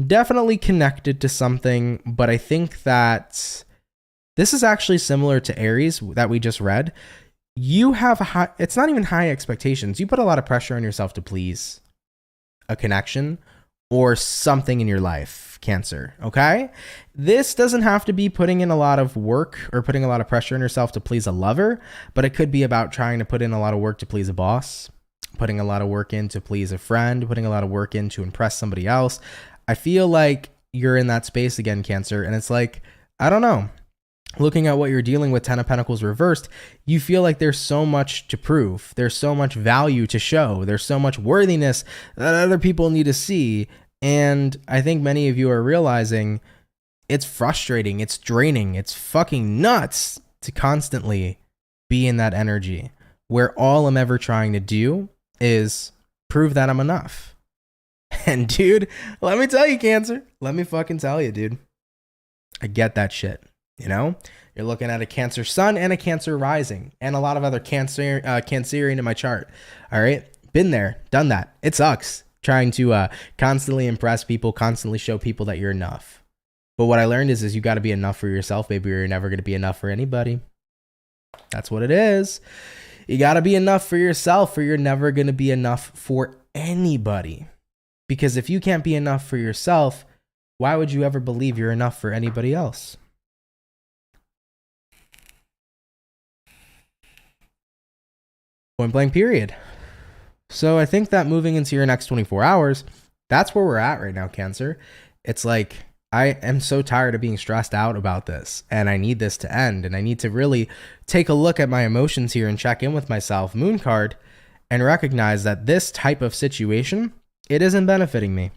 definitely connected to something, but I think that this is actually similar to Aries that we just read. You have it's not even high expectations. You put a lot of pressure on yourself to please a connection or something in your life, Cancer, okay? This doesn't have to be putting in a lot of work or putting a lot of pressure on yourself to please a lover, but it could be about trying to put in a lot of work to please a boss, putting a lot of work in to please a friend, putting a lot of work in to impress somebody else. I feel like you're in that space again, Cancer, and it's like, I don't know. looking at what you're dealing with, 10 of Pentacles reversed, you feel like there's so much to prove. There's so much value to show. There's so much worthiness that other people need to see. And I think many of you are realizing it's frustrating, it's draining, it's fucking nuts to constantly be in that energy where all I'm ever trying to do is prove that I'm enough. And dude, let me tell you, Cancer, let me fucking tell you, dude, I get that shit. You know, you're looking at a Cancer sun and a Cancer rising and a lot of other Cancerian in my chart. All right. Been there, done that. It sucks trying to constantly impress people, constantly show people that you're enough. But what I learned is you got to be enough for yourself, baby, or you're never going to be enough for anybody. That's what it is. You got to be enough for yourself or you're never going to be enough for anybody. Because if you can't be enough for yourself, why would you ever believe you're enough for anybody else? Point blank period. So I think that moving into your next 24 hours, that's where we're at right now, Cancer. It's like, I am so tired of being stressed out about this and I need this to end. And I need to really take a look at my emotions here and check in with myself, Moon card, and recognize that this type of situation, it isn't benefiting me.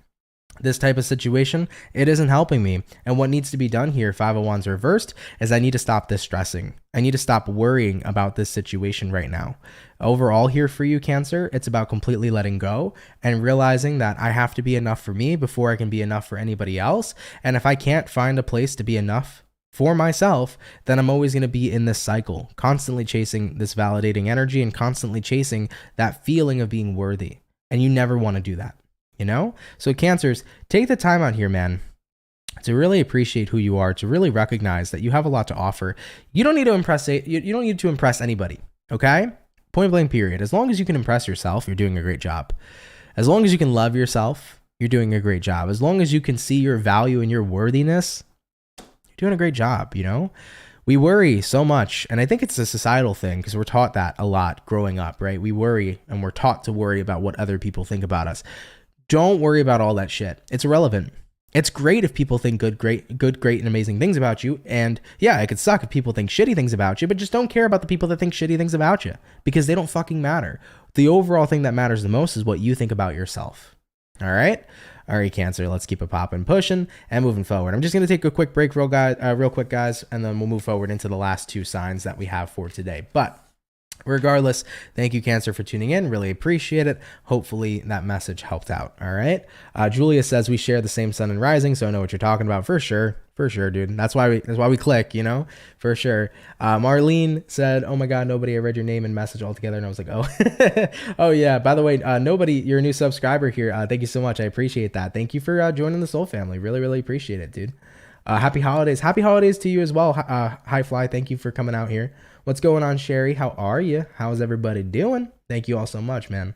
This type of situation, it isn't helping me. And what needs to be done here, 5 of Wands reversed, is I need to stop this stressing. I need to stop worrying about this situation right now. Overall here for you, Cancer, it's about completely letting go and realizing that I have to be enough for me before I can be enough for anybody else. And if I can't find a place to be enough for myself, then I'm always going to be in this cycle, constantly chasing this validating energy and constantly chasing that feeling of being worthy. And you never want to do that. You know? So Cancers, take the time out here, man, to really appreciate who you are, to really recognize that you have a lot to offer. You don't need to impress anybody, okay? Point blank period. As long as you can impress yourself, you're doing a great job. As long as you can love yourself, you're doing a great job. As long as you can see your value and your worthiness, you're doing a great job, you know? We worry so much, and I think it's a societal thing because we're taught that a lot growing up, right? We worry and we're taught to worry about what other people think about us. Don't worry about all that shit. It's irrelevant. It's great if people think good, great, and amazing things about you. And yeah, it could suck if people think shitty things about you, but just don't care about the people that think shitty things about you because they don't fucking matter. The overall thing that matters the most is what you think about yourself. All right? All right, Cancer, let's keep it popping, pushing, and moving forward. I'm just going to take a quick break real quick, guys, and then we'll move forward into the last 2 signs that we have for today. But regardless, thank you, Cancer, for tuning in. Really appreciate it. Hopefully that message helped out. All right. Julia says we share the same sun and rising, so I know what you're talking about for sure. For sure, dude. That's why we click, you know, for sure. Marlene said, oh my God, nobody, I read your name and message all together. And I was like, oh, oh yeah. By the way, nobody, you're a new subscriber here. Thank you so much. I appreciate that. Thank you for joining the Soul family. Really, really appreciate it, dude. Happy holidays. Happy holidays to you as well. Hi Fly. Thank you for coming out here. What's going on, Sherry? How are you? How's everybody doing? Thank you all so much, man.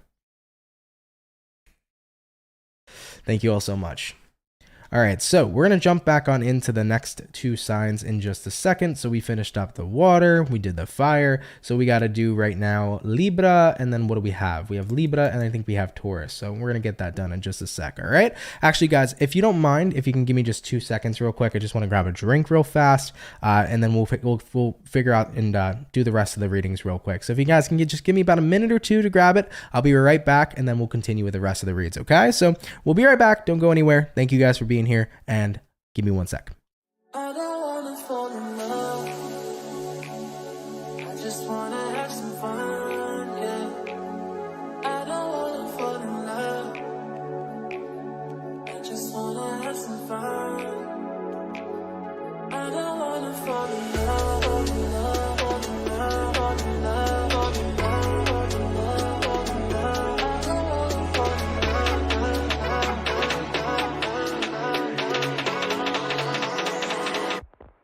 Thank you all so much. All right, so we're going to jump back on into the next 2 signs in just a second. So we finished up the water, we did the fire. So we got to do right now Libra, and then what do we have? We have Libra, and I think we have Taurus. So we're going to get that done in just a sec, all right? Actually, guys, if you don't mind, if you can give me just 2 seconds real quick, I just want to grab a drink real fast, and then we'll figure out and do the rest of the readings real quick. So if you guys can just give me about a minute or 2 to grab it, I'll be right back, and then we'll continue with the rest of the reads, okay? So we'll be right back. Don't go anywhere. Thank you guys for being here, and give me 1 sec. I don't wanna fall in love. I just wanna have some fun, yeah. I don't wanna fall in love. I just wanna have some fun. I don't wanna fall in love, fall in love, fall in love, fall in love, fall in love, fall in love, fall in love.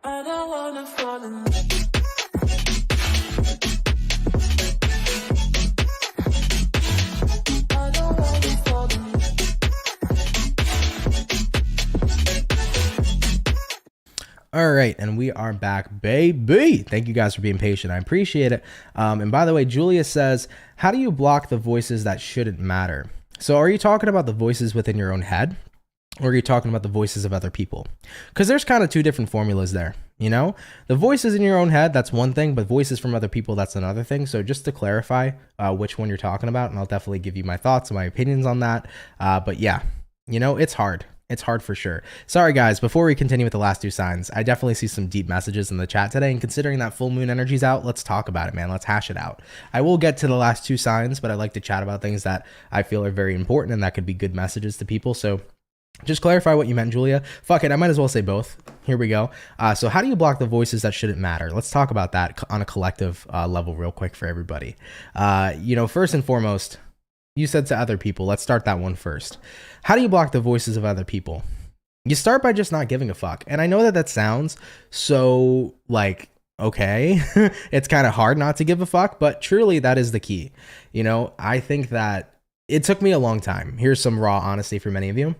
I don't wanna fall in love. I don't wanna fall in love. I don't wanna fall in love. All right, and we are back, baby. Thank you guys for being patient. I appreciate it. And by the way, Julia says, how do you block the voices that shouldn't matter? So are you talking about the voices within your own head? or are you talking about the voices of other people? Because there's kind of two different formulas there. You know, the voices in your own head, that's one thing, but voices from other people, that's another thing. So just to clarify which one you're talking about, and I'll definitely give you my thoughts and my opinions on that. But yeah, you know, it's hard. It's hard for sure. Sorry, guys. Before we continue with the last two signs, I definitely see some deep messages in the chat today. And considering that full moon energy's out, let's talk about it, man. Let's hash it out. I will get to the last two signs, but I like to chat about things that I feel are very important and that could be good messages to people. So just clarify what you meant, Julia. Fuck it. I might as well say both. Here we go. So how do you block the voices that shouldn't matter? Let's talk about that on a collective level real quick for everybody. You know, first and foremost, you said to other people. Let's start that one first. How do you block the voices of other people? You start by just not giving a fuck. And I know that that sounds so like, okay, it's kind of hard not to give a fuck, but truly that is the key. You know, I think that it took me a long time. Here's some raw honesty for many of you.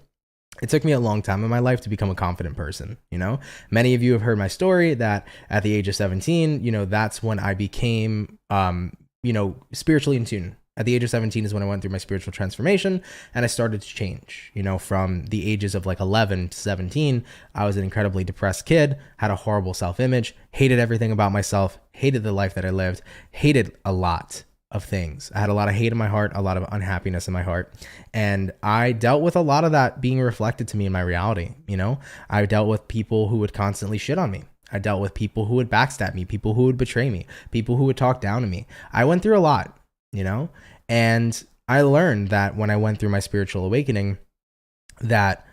It took me a long time in my life to become a confident person. You know, many of you have heard my story that at the age of 17, you know, that's when I became, you know, spiritually in tune. At the age of 17 is when I went through my spiritual transformation and I started to change. You know, from the ages of like 11 to 17, I was an incredibly depressed kid, had a horrible self-image, hated everything about myself, hated the life that I lived, hated a lot of things. I had a lot of hate in my heart, a lot of unhappiness in my heart. And I dealt with a lot of that being reflected to me in my reality. You know, I dealt with people who would constantly shit on me. I dealt with people who would backstab me, people who would betray me, people who would talk down to me. I went through a lot, you know, and I learned that when I went through my spiritual awakening, that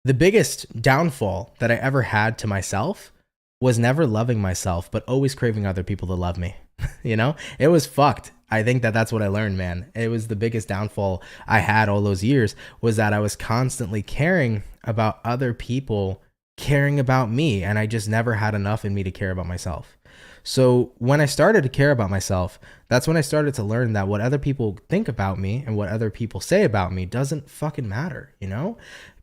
the biggest downfall that I ever had to myself was never loving myself, but always craving other people to love me. You know, it was fucked. I think that that's what I learned, man. It was the biggest downfall I had all those years, was that I was constantly caring about other people caring about me, and I just never had enough in me to care about myself. So when I started to care about myself, that's when I started to learn that what other people think about me and what other people say about me doesn't fucking matter, you know?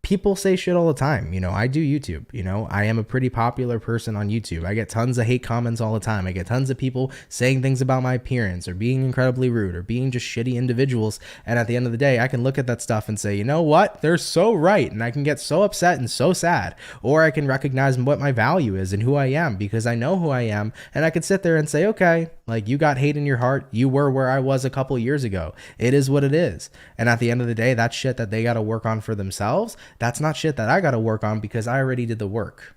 People say shit all the time. You know, I do YouTube, you know, I am a pretty popular person on YouTube. I get tons of hate comments all the time. I get tons of people saying things about my appearance or being incredibly rude or being just shitty individuals. And at the end of the day, I can look at that stuff and say, you know what? They're so right. And I can get so upset and so sad. Or I can recognize what my value is and who I am because I know who I am. And I could sit there and say, okay, like you got hate in your heart. You were where I was a couple years ago. It is what it is. And at the end of the day, that's shit that they got to work on for themselves. That's not shit that I got to work on because I already did the work.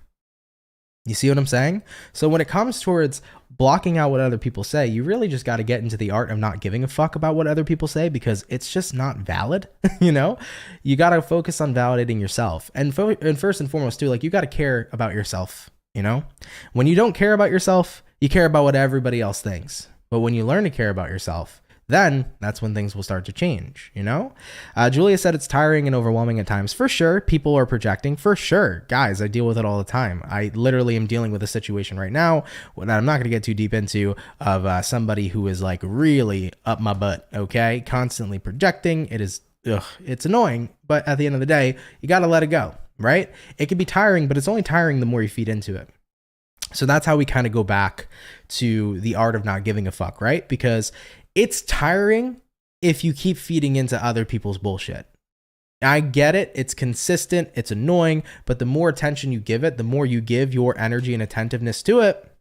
You see what I'm saying? So when it comes towards blocking out what other people say, you really just got to get into the art of not giving a fuck about what other people say because it's just not valid. You know, you got to focus on validating yourself. And first and foremost too, like you got to care about yourself. You know, when you don't care about yourself, you care about what everybody else thinks. But when you learn to care about yourself, then that's when things will start to change, you know? Julia said it's tiring and overwhelming at times. For sure, people are projecting. For sure. Guys, I deal with it all the time. I literally am dealing with a situation right now that I'm not going to get too deep into of somebody who is like really up my butt, okay? Constantly projecting. It is, it's annoying, but at the end of the day, you got to let it go, right? It can be tiring, but it's only tiring the more you feed into it. So that's how we kind of go back to the art of not giving a fuck, right? Because it's tiring if you keep feeding into other people's bullshit. I get it. It's consistent. It's annoying. But the more attention you give it, the more you give your energy and attentiveness to it,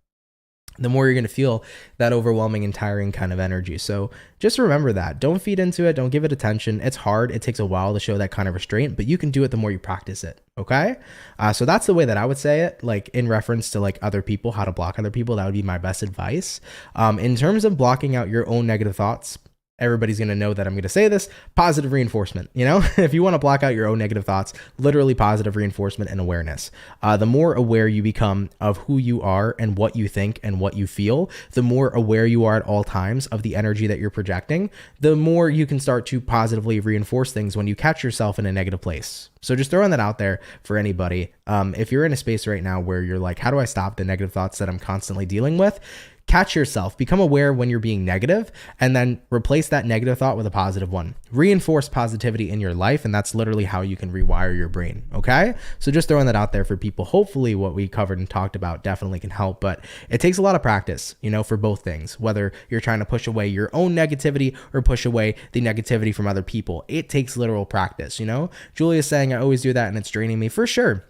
the more you're going to feel that overwhelming and tiring kind of energy. So just remember that. Don't feed into it. Don't give it attention. It's hard. It takes a while to show that kind of restraint, but you can do it the more you practice it. Okay? So that's the way that I would say it, like in reference to like other people, how to block other people. That would be my best advice. In terms of blocking out your own negative thoughts, everybody's going to know that I'm going to say this, positive reinforcement. You know, if you want to block out your own negative thoughts, literally positive reinforcement and awareness. The more aware you become of who you are and what you think and what you feel, the more aware you are at all times of the energy that you're projecting, the more you can start to positively reinforce things when you catch yourself in a negative place. So just throwing that out there for anybody. If you're in a space right now where you're like, how do I stop the negative thoughts that I'm constantly dealing with? catch yourself, become aware when you're being negative, and then replace that negative thought with a positive one. Reinforce positivity in your life, and that's literally how you can rewire your brain, okay? So just throwing that out there for people. Hopefully what we covered and talked about definitely can help, but it takes a lot of practice, you know, for both things, whether you're trying to push away your own negativity or push away the negativity from other people. It takes literal practice, you know? Julia's saying I always do that and it's draining me, for sure.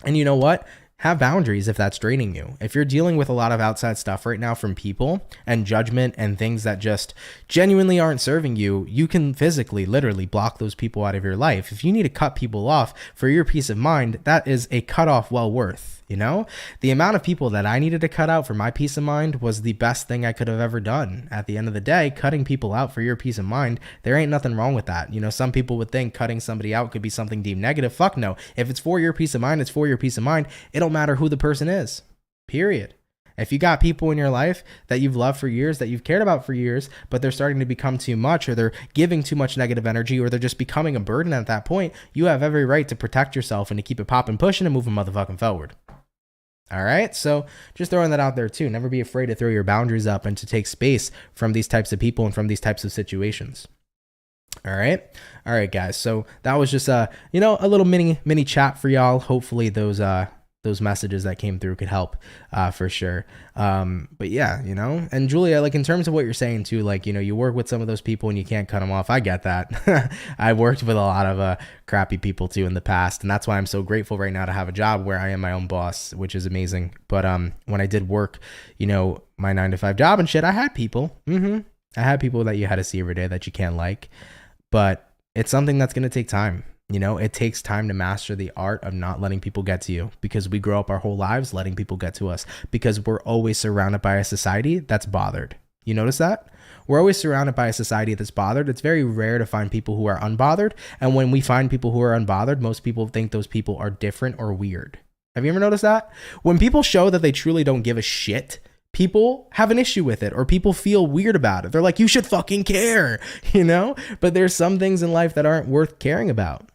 And you know what? Have boundaries if that's draining you. If you're dealing with a lot of outside stuff right now from people and judgment and things that just genuinely aren't serving you, you can physically, literally block those people out of your life. If you need to cut people off for your peace of mind, that is a cutoff well worth. You know, the amount of people that I needed to cut out for my peace of mind was the best thing I could have ever done. At the end of the day, cutting people out for your peace of mind, there ain't nothing wrong with that. You know, some people would think cutting somebody out could be something deemed negative. Fuck no. If it's for your peace of mind, it's for your peace of mind. It don't matter who the person is, period. If you got people in your life that you've loved for years, that you've cared about for years, but they're starting to become too much, or they're giving too much negative energy, or they're just becoming a burden at that point, you have every right to protect yourself and to keep it popping, pushing, and moving motherfucking forward. All right. So just throwing that out there too. Never be afraid to throw your boundaries up and to take space from these types of people and from these types of situations. All right. All right, guys. So that was just a little mini chat for y'all. Hopefully those messages that came through could help for sure. But yeah, you know, and Julia, like in terms of what you're saying too, like, you know, you work with some of those people and you can't cut them off. I get that. I've worked with a lot of crappy people too in the past. And that's why I'm so grateful right now to have a job where I am my own boss, which is amazing. But when I did work, you know, my 9-to-5 job and shit, I had people. I had people that you had to see every day that you can't like. But it's something that's going to take time. You know, it takes time to master the art of not letting people get to you, because we grow up our whole lives letting people get to us, because we're always surrounded by a society that's bothered. You notice that? We're always surrounded by a society that's bothered. It's very rare to find people who are unbothered. And when we find people who are unbothered, most people think those people are different or weird. Have you ever noticed that? When people show that they truly don't give a shit, people have an issue with it, or people feel weird about it. They're like, you should fucking care, you know? But there's some things in life that aren't worth caring about.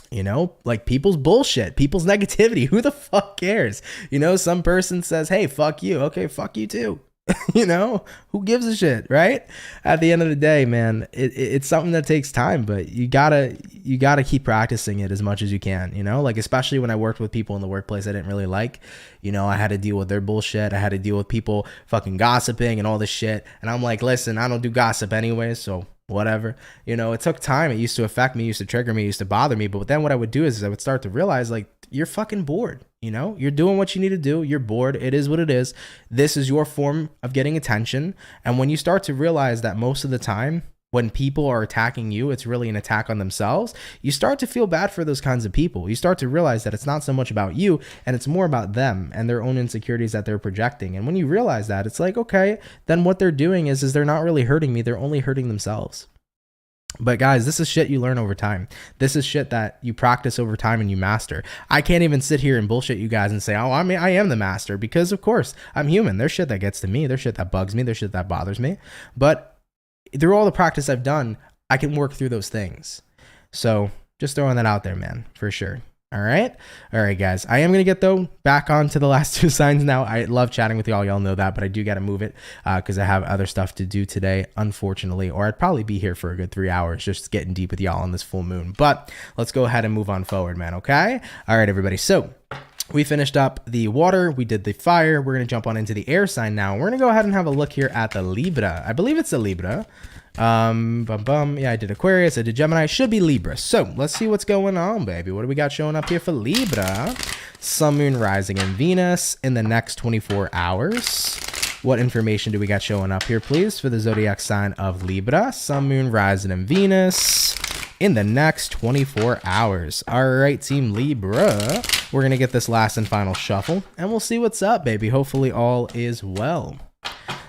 You know, like people's bullshit, people's negativity. Who the fuck cares? You know, some person says, hey, fuck you. Okay, fuck you too. You know, who gives a shit, right? At the end of the day, man, it's something that takes time, but you gotta keep practicing it as much as you can, you know, like especially when I worked with people in the workplace I didn't really like, you know, I had to deal with their bullshit. I had to deal with people fucking gossiping and all this shit. And I'm like, listen, I don't do gossip anyways, so whatever, you know, it took time. It used to affect me, used to trigger me, used to bother me. But then what I would do is I would start to realize, like, you're fucking bored. You know, you're doing what you need to do. You're bored. It is what it is. This is your form of getting attention. And when you start to realize that most of the time when people are attacking you, it's really an attack on themselves, you start to feel bad for those kinds of people. You start to realize that it's not so much about you and it's more about them and their own insecurities that they're projecting. And when you realize that, it's like, okay, then what they're doing is they're not really hurting me. They're only hurting themselves. But guys, this is shit you learn over time. This is shit that you practice over time and you master. I can't even sit here and bullshit you guys and say, oh, I am the master, because of course I'm human. There's shit that gets to me. There's shit that bugs me. There's shit that bothers me. But through all the practice I've done, I can work through those things. So just throwing that out there, man, for sure. All right, guys. I am going to get, though, back on to the last two signs now. I love chatting with y'all. Y'all know that, but I do got to move it because I have other stuff to do today, unfortunately, or I'd probably be here for a good 3 hours just getting deep with y'all on this full moon. But let's go ahead and move on forward, man, okay? All right, everybody. So we finished up the water. We did the fire. We're going to jump on into the air sign now. We're going to go ahead and have a look here at the Libra. I believe it's a Libra. Yeah, I did Aquarius, I did Gemini, should be Libra. So let's see what's going on, baby. What do we got showing up here for Libra? Sun, Moon, Rising, and Venus in the next 24 hours. What information do we got showing up here, please, for the zodiac sign of Libra? Sun, Moon, Rising, and Venus in the next 24 hours. All right, Team Libra. We're going to get this last and final shuffle, and we'll see what's up, baby. Hopefully all is well.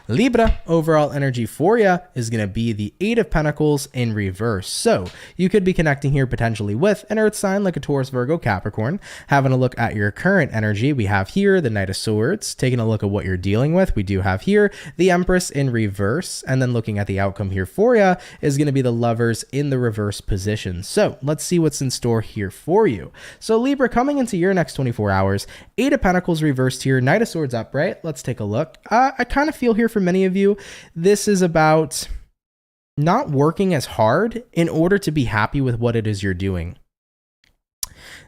Libra, overall energy for you is going to be the Eight of Pentacles in reverse. So you could be connecting here potentially with an earth sign like a Taurus, Virgo, Capricorn. Having a look at your current energy, we have here the Knight of Swords. Taking a look at what you're dealing with, we do have here the Empress in reverse. And then looking at the outcome here for you is going to be the Lovers in the reverse position. So let's see what's in store here for you. So Libra, coming into your next 24 hours, Eight of Pentacles reversed here, Knight of Swords upright. Let's take a look. I kind of feel here for many of you, this is about not working as hard in order to be happy with what it is you're doing.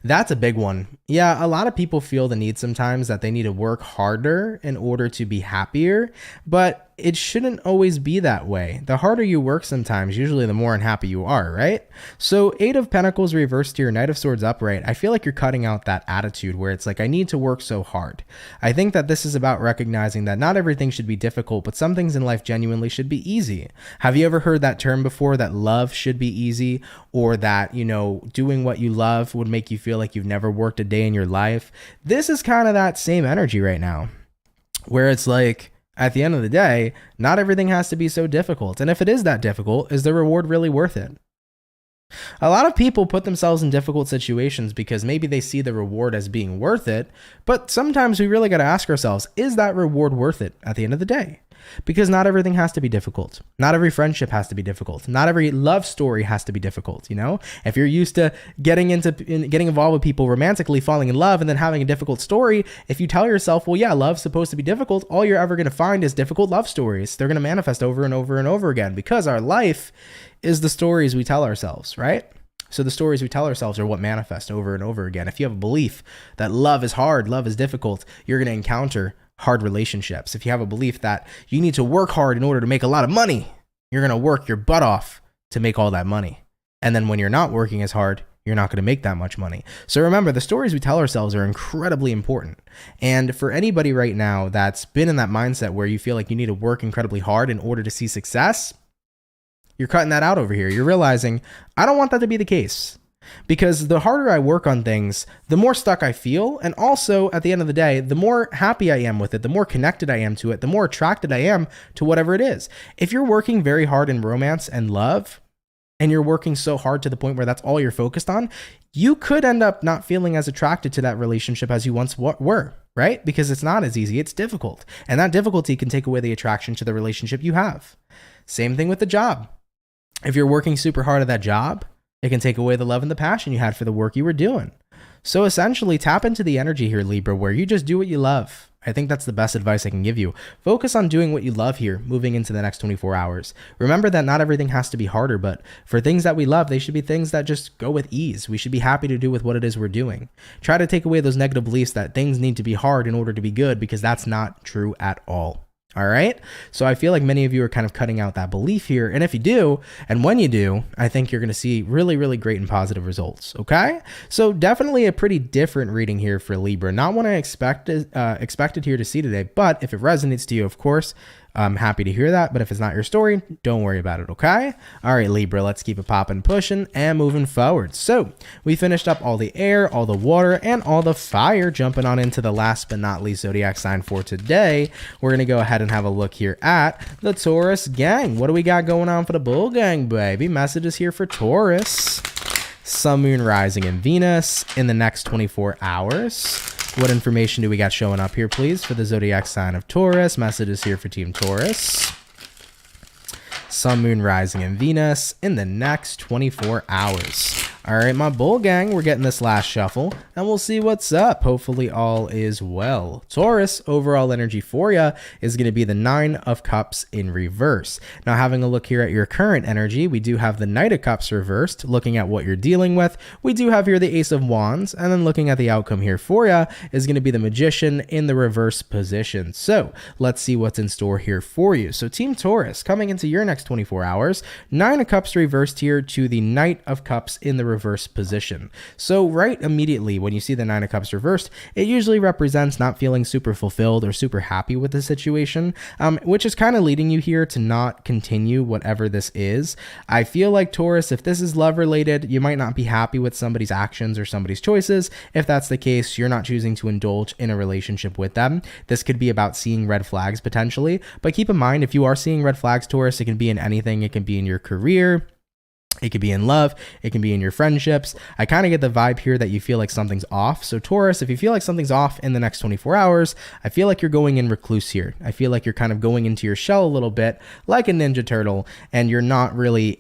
That's a big one. Yeah, a lot of people feel the need sometimes that they need to work harder in order to be happier, but it shouldn't always be that way. The harder you work sometimes, usually the more unhappy you are, right? So Eight of Pentacles reversed to your Knight of Swords upright. I feel like you're cutting out that attitude where it's like, I need to work so hard. I think that this is about recognizing that not everything should be difficult, but some things in life genuinely should be easy. Have you ever heard that term before, that love should be easy, or that, you know, doing what you love would make you feel like you've never worked a day in your life? This is kind of that same energy right now, where it's like, at the end of the day, not everything has to be so difficult. And if it is that difficult, is the reward really worth it? A lot of people put themselves in difficult situations because maybe they see the reward as being worth it, but sometimes we really got to ask ourselves, is that reward worth it at the end of the day? Because not everything has to be difficult. Not every friendship has to be difficult. Not every love story has to be difficult, you know? If you're used to getting involved with people romantically, falling in love, and then having a difficult story, if you tell yourself, well, yeah, love's supposed to be difficult, all you're ever going to find is difficult love stories. They're going to manifest over and over and over again because our life is the stories we tell ourselves, right? So the stories we tell ourselves are what manifest over and over again. If you have a belief that love is hard, love is difficult, you're going to encounter hard relationships. If you have a belief that you need to work hard in order to make a lot of money, you're going to work your butt off to make all that money. And then when you're not working as hard, you're not going to make that much money. So remember, the stories we tell ourselves are incredibly important. And for anybody right now that's been in that mindset where you feel like you need to work incredibly hard in order to see success, you're cutting that out over here. You're realizing, I don't want that to be the case. Because the harder I work on things, the more stuck I feel. And also, at the end of the day, the more happy I am with it, the more connected I am to it, the more attracted I am to whatever it is. If you're working very hard in romance and love, and you're working so hard to the point where that's all you're focused on, you could end up not feeling as attracted to that relationship as you once were, right? Because it's not as easy, it's difficult. And that difficulty can take away the attraction to the relationship you have. Same thing with the job. If you're working super hard at that job, it can take away the love and the passion you had for the work you were doing. So essentially, tap into the energy here, Libra, where you just do what you love. I think that's the best advice I can give you. Focus on doing what you love here, moving into the next 24 hours. Remember that not everything has to be harder, but for things that we love, they should be things that just go with ease. We should be happy to do with what it is we're doing. Try to take away those negative beliefs that things need to be hard in order to be good, because that's not true at all. All right. So I feel like many of you are kind of cutting out that belief here. And if you do, and when you do, I think you're going to see really, really great and positive results. Okay. So definitely a pretty different reading here for Libra. Not what I expected here to see today, but if it resonates to you, of course, I'm happy to hear that. But if it's not your story, don't worry about it. Okay. All right, Libra, let's keep it popping, pushing, and moving forward. So we finished up all the air, all the water, and all the fire. Jumping on into the last but not least zodiac sign for today. We're going to go ahead and have a look here at the Taurus gang. What do we got going on for the bull gang, baby? Messages here for Taurus. Sun, Moon, Rising, and Venus in the next 24 hours. What information do we got showing up here, please, for the zodiac sign of Taurus? Messages here for Team Taurus. Sun, Moon, Rising, and Venus in the next 24 hours. All right, my bull gang, we're getting this last shuffle, and we'll see what's up. Hopefully all is well. Taurus, overall energy for you is going to be the Nine of Cups in reverse. Now, having a look here at your current energy, we do have the Knight of Cups reversed. Looking at what you're dealing with, we do have here the Ace of Wands, and then looking at the outcome here for you is going to be the Magician in the reverse position. So let's see what's in store here for you. So Team Taurus, coming into your next 24 hours, Nine of Cups reversed here to the Knight of Cups in the reverse reverse position. So right immediately when you see the Nine of Cups reversed, it usually represents not feeling super fulfilled or super happy with the situation, which is kind of leading you here to not continue whatever this is. I feel like Taurus, if this is love related, you might not be happy with somebody's actions or somebody's choices. If that's the case, you're not choosing to indulge in a relationship with them. This could be about seeing red flags potentially, but keep in mind, if you are seeing red flags, Taurus, it can be in anything. It can be in your career, it could be in love, it can be in your friendships. I kind of get the vibe here that you feel like something's off. So Taurus, if you feel like something's off in the next 24 hours, I feel like you're going in recluse here. I feel like you're kind of going into your shell a little bit like a Ninja Turtle, and you're not really,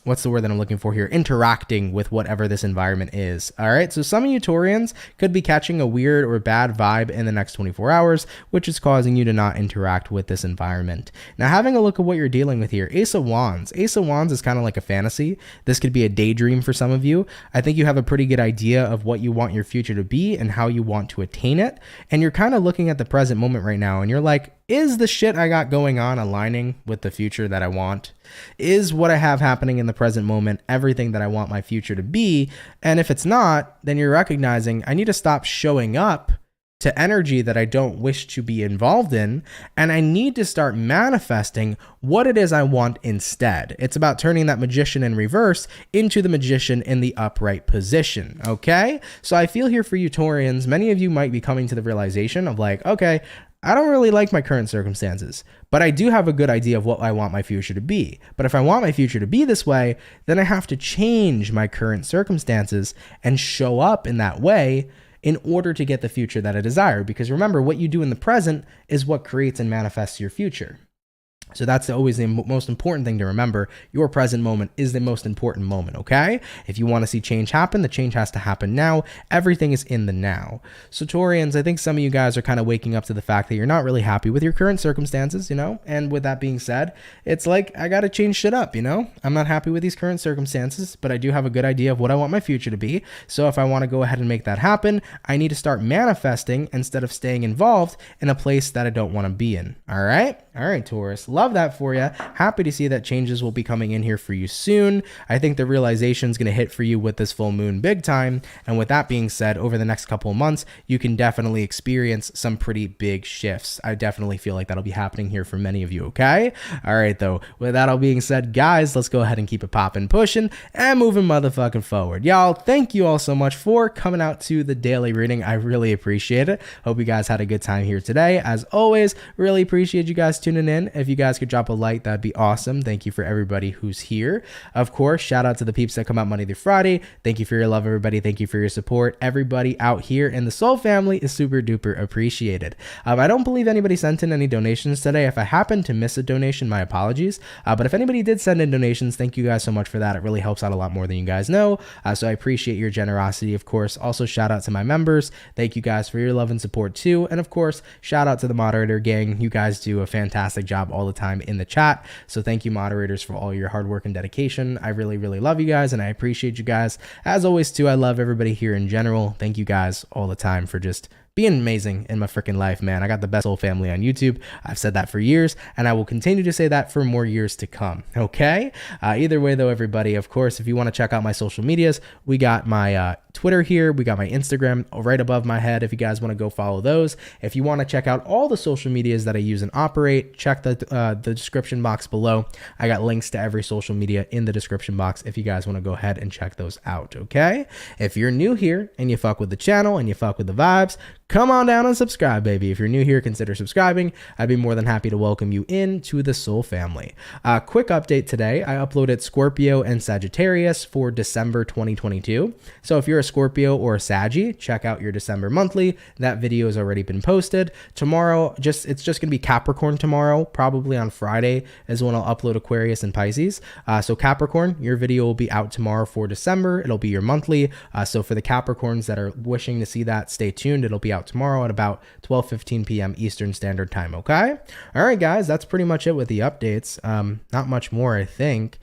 what's the word that I'm looking for here? Interacting with whatever this environment is. All right. So some of you Taurians could be catching a weird or bad vibe in the next 24 hours, which is causing you to not interact with this environment. Now, having a look at what you're dealing with here, Ace of Wands. Ace of Wands is kind of like a fantasy. This could be a daydream for some of you. I think you have a pretty good idea of what you want your future to be and how you want to attain it. And you're kind of looking at the present moment right now and you're like, is the shit I got going on aligning with the future that I want? Is what I have happening in the present moment everything that I want my future to be? And if it's not, then you're recognizing I need to stop showing up to energy that I don't wish to be involved in, and I need to start manifesting what it is I want instead. It's about turning that magician in reverse into the magician in the upright position, okay? So I feel here for you Taurians, many of you might be coming to the realization of like, okay, I don't really like my current circumstances, but I do have a good idea of what I want my future to be. But if I want my future to be this way, then I have to change my current circumstances and show up in that way in order to get the future that I desire. Because remember, what you do in the present is what creates and manifests your future. So that's always the most important thing to remember. Your present moment is the most important moment, okay? If you want to see change happen, the change has to happen now. Everything is in the now. So Taurians, I think some of you guys are kind of waking up to the fact that you're not really happy with your current circumstances, you know? And with that being said, it's like, I got to change shit up, you know? I'm not happy with these current circumstances, but I do have a good idea of what I want my future to be. So if I want to go ahead and make that happen, I need to start manifesting instead of staying involved in a place that I don't want to be in, all right? All right, Taurus, love that for you. Happy to see that changes will be coming in here for you soon. I think the realization is going to hit for you with this full moon big time. And with that being said, over the next couple of months, you can definitely experience some pretty big shifts. I definitely feel like that'll be happening here for many of you, okay? All right, though, with that all being said, guys, let's go ahead and keep it popping, pushing, and moving motherfucking forward. Y'all, thank you all so much for coming out to the daily reading. I really appreciate it. Hope you guys had a good time here today. As always, really appreciate you guys tuning in. If you guys could drop a like, that'd be awesome. Thank you for everybody who's here. Of course, shout out to the peeps that come out Monday through Friday. Thank you for your love, everybody. Thank you for your support. Everybody out here in the Soul family is super duper appreciated. I don't believe anybody sent in any donations today. If I happen to miss a donation, my apologies. But if anybody did send in donations, thank you guys so much for that. It really helps out a lot more than you guys know. So I appreciate your generosity. Of course, also shout out to my members. Thank you guys for your love and support too. And of course, shout out to the moderator gang. You guys do a fantastic job all the time in the chat. So thank you, moderators, for all your hard work and dedication. I really, really love you guys and I appreciate you guys. As always, too, I love everybody here in general. Thank you guys all the time for just being amazing in my freaking life, man. I got the best whole family on YouTube. I've said that for years, and I will continue to say that for more years to come, okay? Either way, though, everybody, of course, if you want to check out my social medias, we got my Twitter here. We got my Instagram right above my head if you guys want to go follow those. If you want to check out all the social medias that I use and operate, check the description box below. I got links to every social media in the description box if you guys want to go ahead and check those out, okay? If you're new here and you fuck with the channel and you fuck with the vibes, come on down and subscribe, baby. If you're new here, consider subscribing. I'd be more than happy to welcome you into the Soul family. Quick update today. I uploaded Scorpio and Sagittarius for December 2022. So if you're a Scorpio or a Saggy, check out your December monthly. That video has already been posted. Tomorrow, it's just going to be Capricorn tomorrow. Probably on Friday is when I'll upload Aquarius and Pisces. So Capricorn, your video will be out tomorrow for December. It'll be your monthly. So for the Capricorns that are wishing to see that, stay tuned. It'll be out tomorrow at about 12:15 p.m. Eastern Standard Time, okay? All right, guys, that's pretty much it with the updates. Not much more, I think.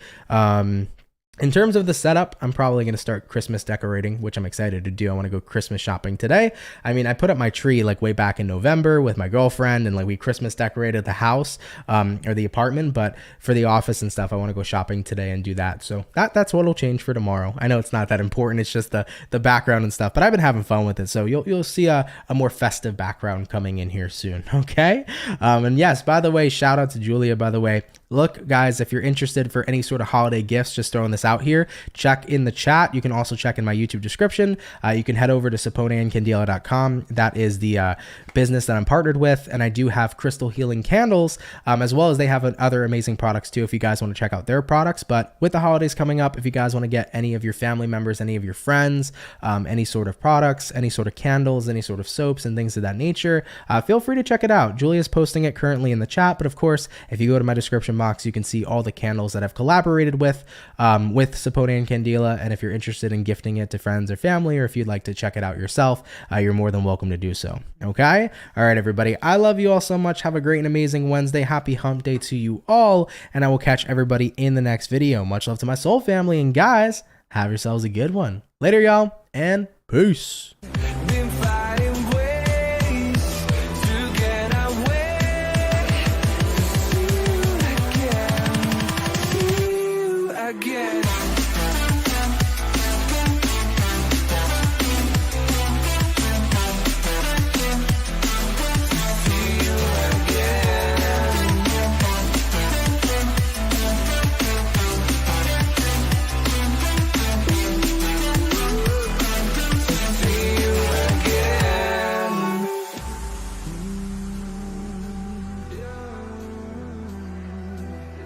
In terms of the setup, I'm probably going to start Christmas decorating, which I'm excited to do. I want to go Christmas shopping today. I mean, I put up my tree like way back in November with my girlfriend, and like we Christmas decorated the house or the apartment, but for the office and stuff, I want to go shopping today and do that. So that's what'll change for tomorrow. I know it's not that important. It's just the background and stuff, but I've been having fun with it. So you'll see a more festive background coming in here soon. Okay. And yes, by the way, shout out to Julia, by the way. Look, guys, if you're interested for any sort of holiday gifts, just throwing this out here, check in the chat. You can also check in my YouTube description. You can head over to saponeandcandela.com. That is the business that I'm partnered with. And I do have crystal healing candles, as well as they have other amazing products too, if you guys want to check out their products. But with the holidays coming up, if you guys want to get any of your family members, any of your friends, any sort of products, any sort of candles, any sort of soaps and things of that nature, feel free to check it out. Julia's posting it currently in the chat. But of course, if you go to my description box, you can see all the candles that I've collaborated with Sapone and Candela. And if you're interested in gifting it to friends or family, or if you'd like to check it out yourself, you're more than welcome to do so. Okay. All right, everybody. I love you all so much. Have a great and amazing Wednesday. Happy hump day to you all. And I will catch everybody in the next video. Much love to my soul family. And guys, have yourselves a good one. Later, y'all, and peace.